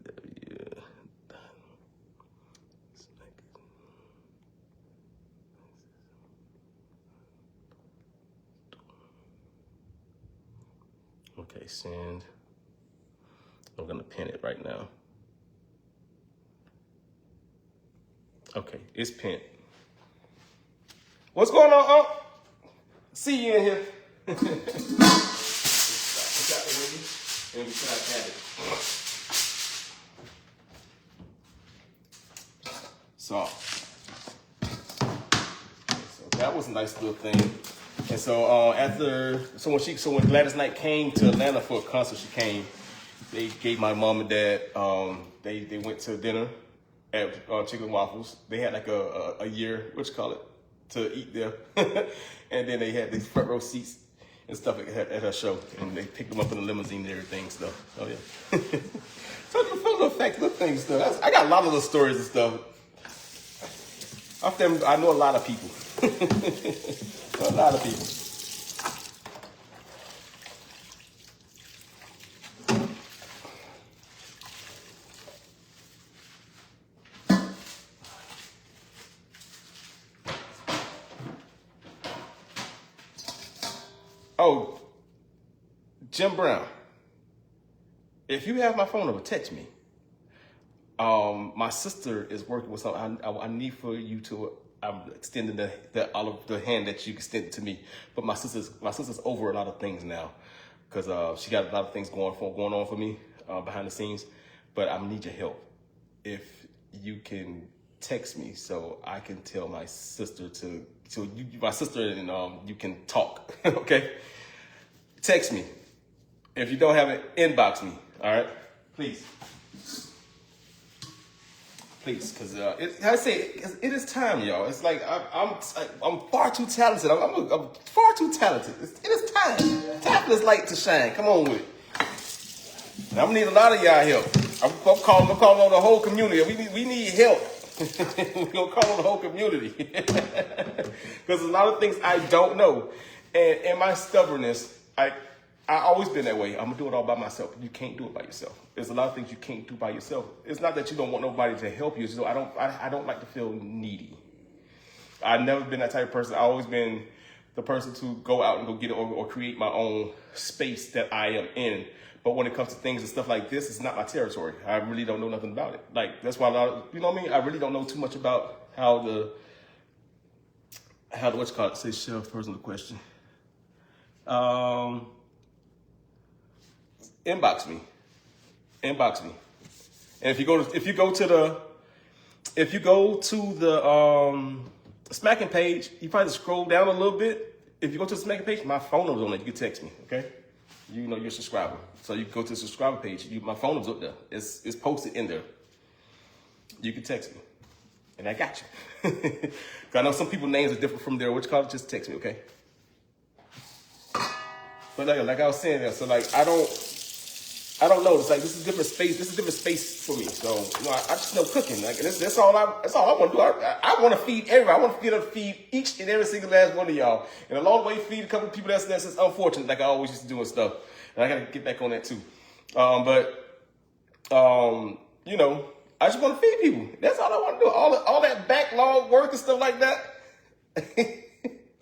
Okay, send. I'm gonna pin it right now. Okay, it's pinned. What's going on, Unc? See you in here. And we try to have it. So that was a nice little thing. And so when Gladys Knight came to Atlanta for a concert, she came. They gave my mom and dad. They went to dinner at Chicken and Waffles. They had like a year, to eat there, and then they had these front row seats and stuff at her show, and they picked them up in the limousine and everything. Stuff. Oh yeah. So the little facts, little things, stuff. I got a lot of little stories and stuff. Off them, I know a lot of people. A lot of people. Oh, Jim Brown. If you have my phone number, text me. My sister is working with something. I need for you to. I'm extending the olive the hand that you extended to me. But my sister's over a lot of things now, because she got a lot of things going on for me behind the scenes. But I need your help. If you can text me so I can tell my sister and you can talk. Okay, text me. If you don't have it, inbox me. All right, please, because it is time, y'all. It's like I'm far too talented. I'm far too talented. It is time. Time is light to shine. Come on with it. And I'm gonna need a lot of y'all help. I'm calling on the whole community. We need help. We're gonna call on the whole community because there's a lot of things I don't know, and in my stubbornness, I always been that way. I'm gonna do it all by myself. You can't do it by yourself. There's a lot of things you can't do by yourself. It's not that you don't want nobody to help you. It's just, I don't like to feel needy. I've never been that type of person. I've always been the person to go out and go get it or create my own space that I am in. But when it comes to things and stuff like this, it's not my territory. I really don't know nothing about it. Like, that's why you know what I mean? I really don't know too much about how the what's called, say, Chef, personal question. Inbox me. And if you go to the Smacking page, you probably scroll down a little bit. If you go to the Smacking page, my phone number's on there. You can text me, okay? You know you're a subscriber. So you can go to the subscriber page. My phone number's up there. It's posted in there. You can text me. And I got you. Because I know some people's names are different from there. Which call? Just text me, okay? But like I was saying there, so like I don't know. It's like this is different space. This is different space for me. So I just know cooking. Like that's all I want to do. I want to feed everybody. I want to feed each and every single last one of y'all. And along the way, feed a couple of people that's unfortunate, like I always used to do and stuff. And I gotta get back on that too. I just want to feed people. That's all I want to do. All that backlog work and stuff like that.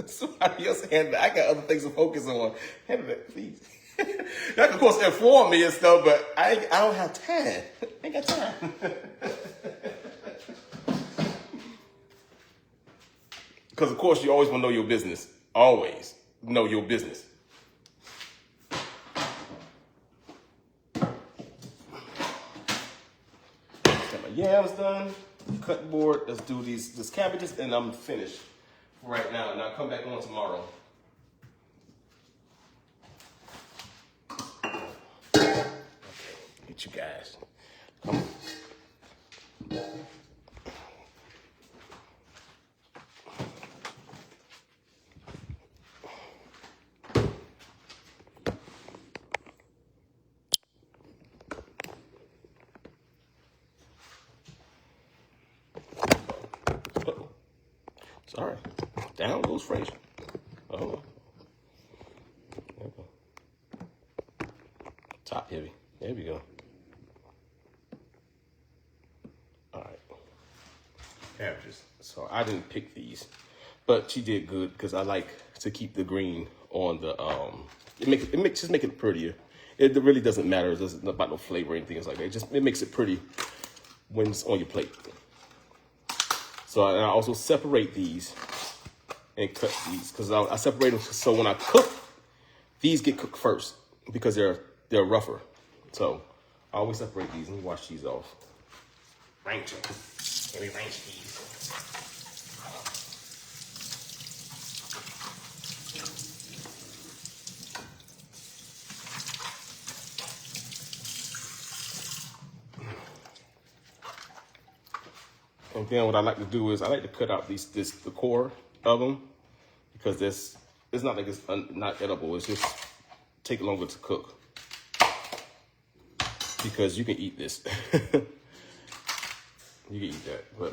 Somebody else handle it. I got other things to focus on. Handle that, please. That can, of course, inform me and stuff, but I don't have time. I ain't got time. Because, of course, you always want to know your business. Always know your business. Got my yams done. Cut board. Let's do these cabbages, and I'm finished for right now. And I'll come back on tomorrow. You guys, come on. Sorry. Down goes Frazier. Oh. There we go. Top heavy. There we go. All right. Averages. So I didn't pick these, but she did good because I like to keep the green on the just make it prettier. It really doesn't matter. It doesn't about no flavor or anything like that. It makes it pretty when it's on your plate. So I also separate these and cut these because I separate them so when I cook, these get cooked first because they're rougher. So I always separate these. Let me wash these off. Ranch them. Let me ranch these. And then what I like to do is I like to cut out the core of them because it's not like it's not edible. It's just take longer to cook because you can eat this. You can eat that, but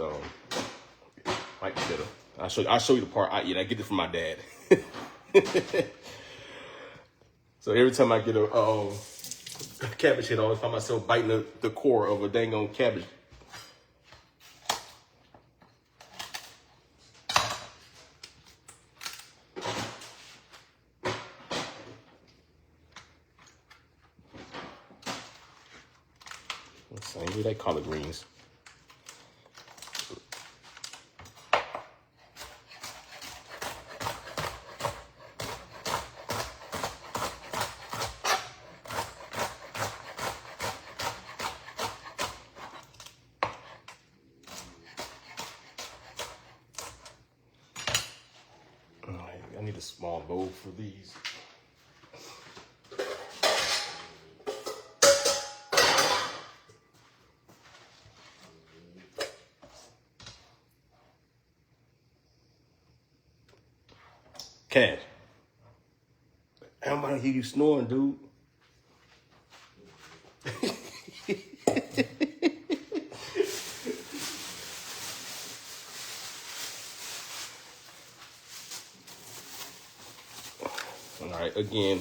might be better. I'll show you the part I eat. I get it from my dad. So every time I get a cabbage head, I always find myself biting the core of a dang on cabbage. Same way they collard greens. All right, I need a small bowl for these. Cash. I'm gonna hear you snoring, dude. All right, again,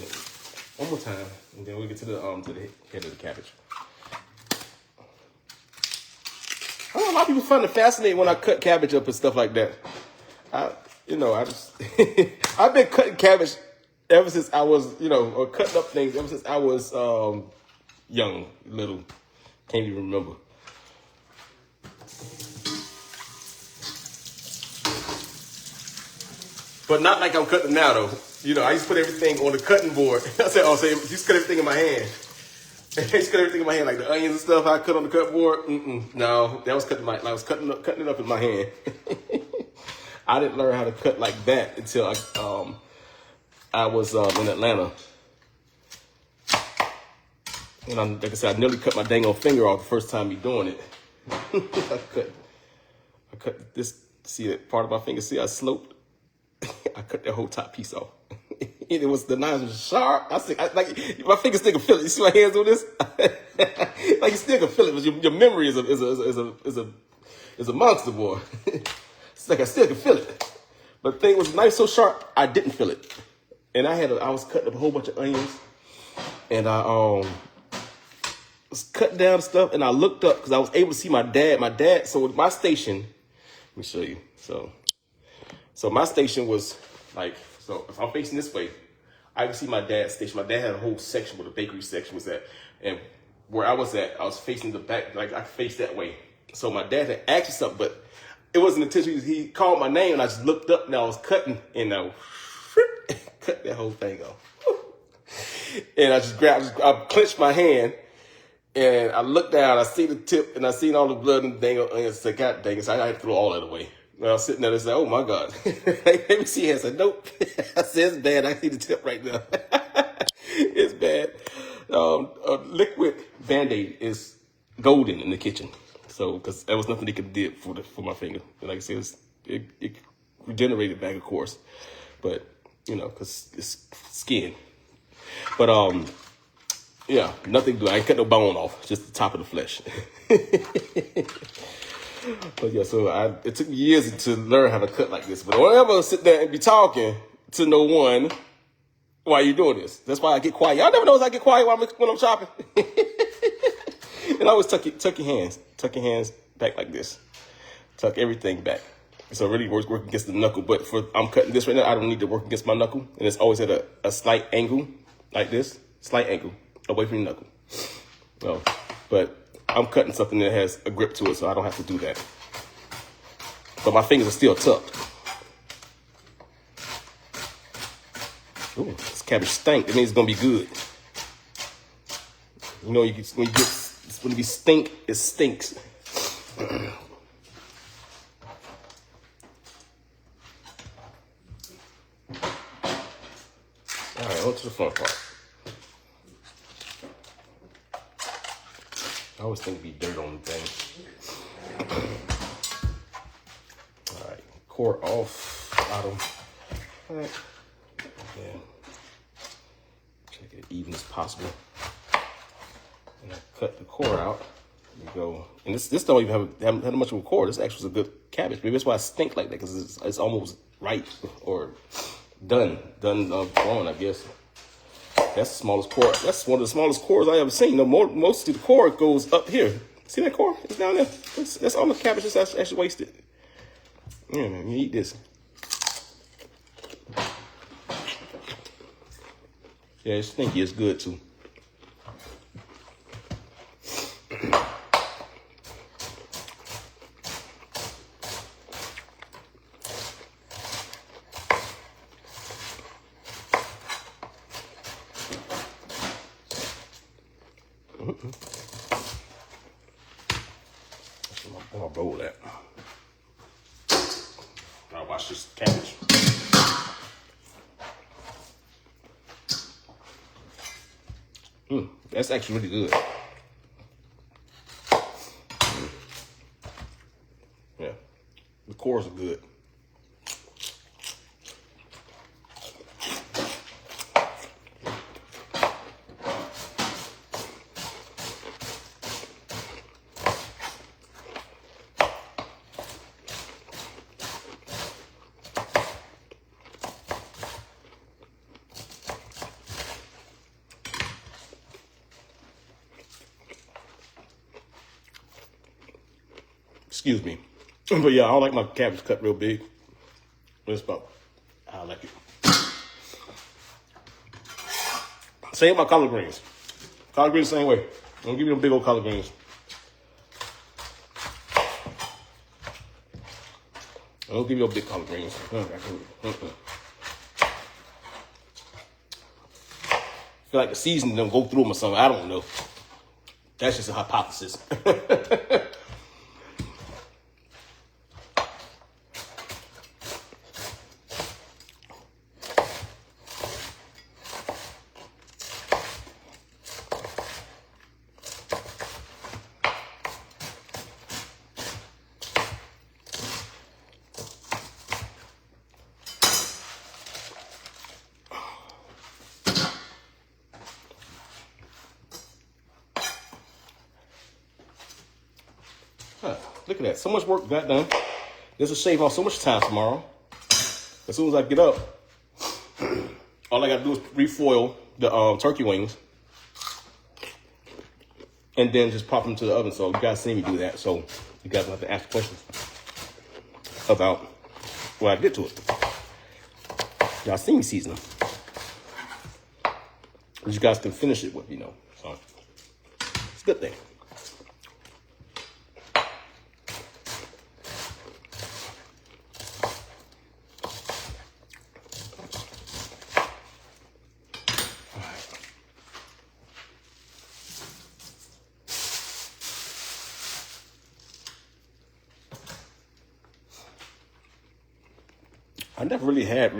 one more time, and then we'll get to the head of the cabbage. I know a lot of people find it fascinating when I cut cabbage up and stuff like that. I just I've been cutting cabbage ever since I was, or cutting up things ever since I was young, little. Can't even remember. But not like I'm cutting now, though. I used to put everything on the cutting board. I said, you used to cut everything in my hand. I used to cut everything in my hand, like the onions and stuff I cut on the cutting board. No, that was I was cutting it up in my hand. I didn't learn how to cut like that until I was in Atlanta. And like I said, I nearly cut my dang old finger off the first time me doing it. I cut this, see that part of my finger, see I sloped? I cut that whole top piece off. And the knives was sharp. Like my fingers still can feel it. You see my hands on this? Like you still can feel it, but your memory is a monster, boy. It's like I still can feel it. But the thing was, the knife so sharp, I didn't feel it. And I was cutting up a whole bunch of onions. And I was cutting down stuff, and I looked up because I was able to see my dad. So with my station, let me show you. So my station was like, so if I'm facing this way, I can see my dad's station. My dad had a whole section where the bakery section was at. And where I was at, I was facing the back, like I faced that way. So my dad had asked me something, but it wasn't intentional. He called my name, and I just looked up, and I was cutting, and I cut that whole thing off. And I clenched my hand, and I looked down, I see the tip, and I seen all the blood and the dang onions. I said, God dang it, so I had to throw all that away. And I was sitting there and said, oh my God. Let me see. I said, nope. I said, it's bad. I see the tip right now. It's bad. Liquid Band-Aid is golden in the kitchen. So, because there was nothing they could do for my finger. And like I said, it regenerated back, of course. But, because it's skin. But, yeah, nothing to do. I ain't cut no bone off. Just the top of the flesh. But yeah, so it took me years to learn how to cut like this. But don't ever sit there and be talking to no one while you're doing this. That's why I get quiet. Y'all never know I get quiet when I'm chopping. And always tuck your hands back like this. Tuck everything back. So it really work against the knuckle. But I'm cutting this right now, I don't need to work against my knuckle. And it's always at a slight angle, like this. Slight angle, away from your knuckle. No, but I'm cutting something that has a grip to it, so I don't have to do that. But my fingers are still tucked. Ooh, this cabbage stink. It means it's gonna be good. You know, when it be stink, it stinks. All right, on to the fun part. I always think it'd be dirt on the thing. All right, core off, bottom. All right, yeah. Check it even as possible. And I cut the core out. You go, and this don't even have much of a core. This actually is a good cabbage. Maybe that's why I stink like that, because it's almost ripe or done grown, I guess. That's the smallest core. That's one of the smallest cores I ever seen. You know, most of the core goes up here. See that core? It's down there. That's all the cabbage that's actually wasted. Yeah, man, you eat this. Yeah, it's stinky. It's good too. I'll roll that. I'll wash this cabbage. That's actually really good. Yeah, the cores are good. Excuse me. But yeah, I don't like my cabbage cut real big. But it's about I like it. Same with my collard greens. Collard greens the same way. Don't give me them big old collard greens. I don't give you a big collard greens. I feel like the seasoning don't go through them or something. I don't know. That's just a hypothesis. Look at that. So much work got done. This will shave off so much time tomorrow. As soon as I get up, all I got to do is refoil the turkey wings. And then just pop them to the oven. So you guys see me do that. So you guys will have to ask questions about when I get to it. Y'all see me season them. But you guys can finish it with, So it's a good thing. I never really had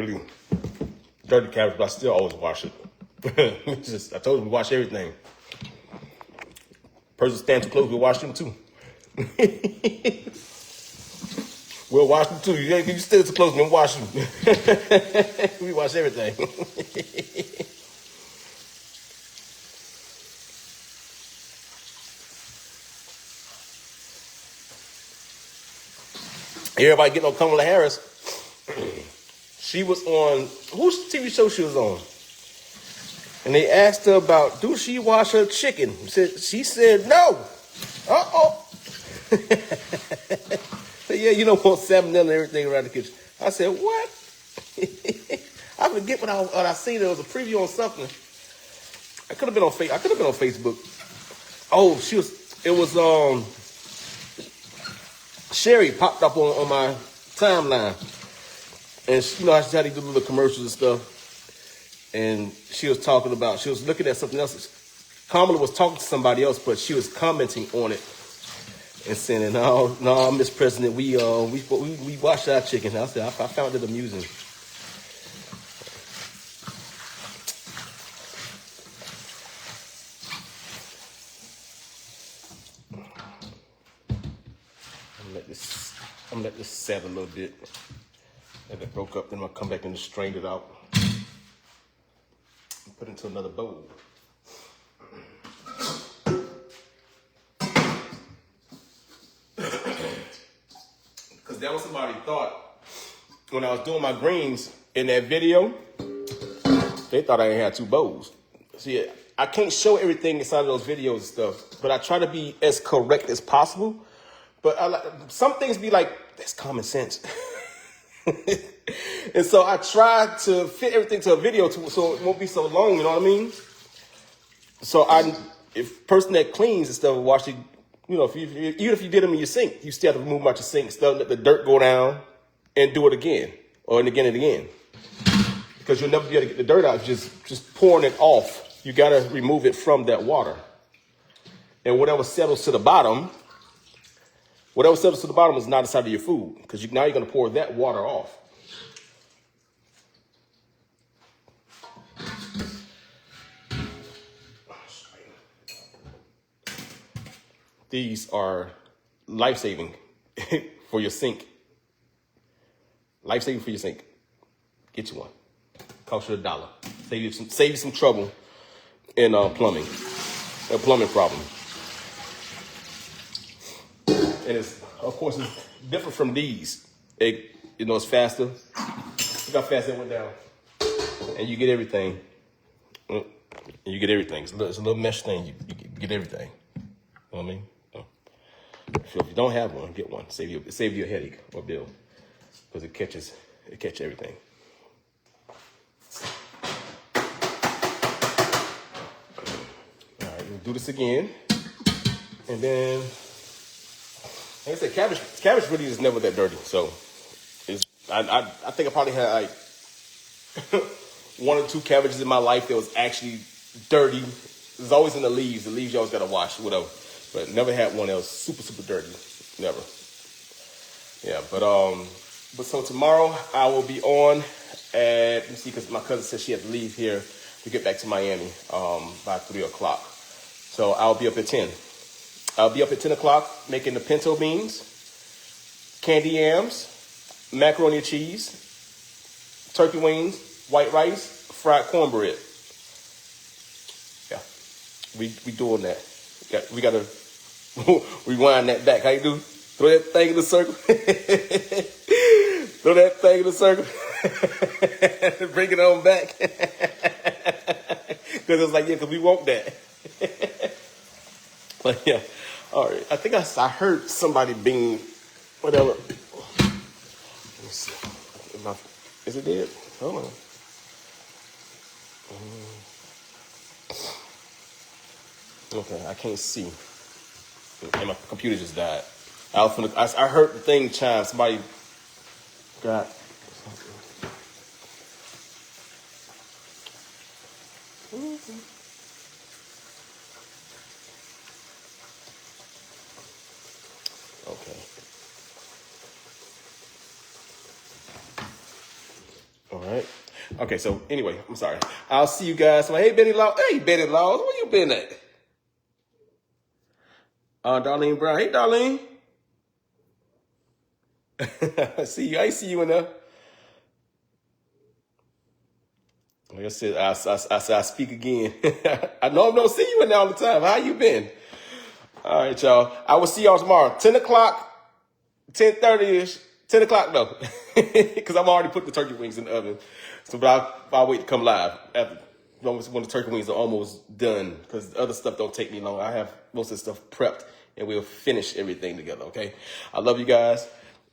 dirty cabbage, but I still always wash it. I told you we wash everything. Person stand too close, we wash them too. We'll wash them too. You still too close, then wash them. We wash everything. Everybody getting on Kamala Harris. She was on, whose TV show she was on? And they asked her about, do she wash her chicken? She said no. Uh-oh. So yeah, you don't want salmonella and everything around the kitchen. I said, what? I forget what I seen. There was a preview on something. I could have been on Facebook. Oh, it was Sherry popped up on my timeline. And she, how she had to do little commercials and stuff. And she was looking at something else. Kamala was talking to somebody else, but she was commenting on it and saying, no, Miss President, we wash our chicken. I said, I found it amusing. I'm gonna let this set a little bit. If it broke up, then I'll come back and strain it out. Put it into another bowl. Because that was somebody thought when I was doing my greens in that video, they thought I ain't had two bowls. See, I can't show everything inside of those videos and stuff, but I try to be as correct as possible. But some things be like, that's common sense. And so I try to fit everything to a video so it won't be so long, you know what I mean? So if person that cleans and stuff, wash it, even if you did them in your sink, you still have to remove them out your sink, still let the dirt go down and do it again, and again. Because you'll never be able to get the dirt out, just pouring it off. You gotta remove it from that water. And whatever settles to the bottom is not inside of your food, because now you're going to pour that water off. These are life-saving for your sink. Life-saving for your sink. Get you one. Cost you $1. Save you some trouble in plumbing. A plumbing problem. And it's different from these. It's faster. Look how fast it went down. And you get everything. It's a little mesh thing. You get everything. You know what I mean? So if you don't have one, get one. Save you a headache or bill. Because it catches everything. All right, we'll do this again. And then, like I said, cabbage really is never that dirty. So I think I probably had like one or two cabbages in my life that was actually dirty. It's always in the leaves. The leaves you always gotta wash, whatever. But never had one that was super, super dirty. Never. Yeah, but so tomorrow I will be on at, let me see, because my cousin said she had to leave here to get back to Miami by 3 o'clock. So I'll be up at 10. I'll be up at 10 o'clock making the pinto beans, candy yams, macaroni and cheese, turkey wings, white rice, fried cornbread. Yeah, we doing that. We gotta rewind that back. How you do? Throw that thing in the circle. Throw that thing in the circle. Bring it on back. Because it's like, yeah, because we want that. But yeah, all right. I think I heard somebody being, whatever. Let me see. Is it dead? Hold on. Okay, I can't see. And my computer just died. I heard the thing chime. Somebody got something. Okay. All right. Okay, so anyway, I'm sorry. I'll see you guys. I'm like, hey, Betty Laws. Hey, Betty Laws, where you been at? Darlene Brown. Hey, Darlene. I see you. I see you in there. Like I said, I speak again. I know I don't see you in there all the time. How you been? All right, y'all. I will see y'all tomorrow. 10 o'clock, 10:30-ish 10 o'clock though, because I'm already put the turkey wings in the oven. So, but I'll wait to come live after when the turkey wings are almost done, because the other stuff don't take me long. I have most of the stuff prepped, and we'll finish everything together. Okay, I love you guys.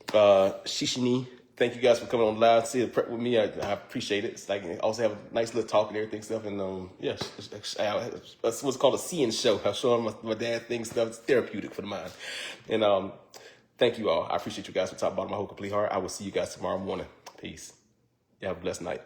Shishini, thank you guys for coming on live to see the prep with me. I appreciate it. It's like I also have a nice little talk and everything stuff, and yeah, that's what's called a seeing show. I'm showing my dad things stuff. It's therapeutic for the mind, and thank you all. I appreciate you guys from top to bottom of my whole complete heart. I will see you guys tomorrow morning. Peace. You have a blessed night.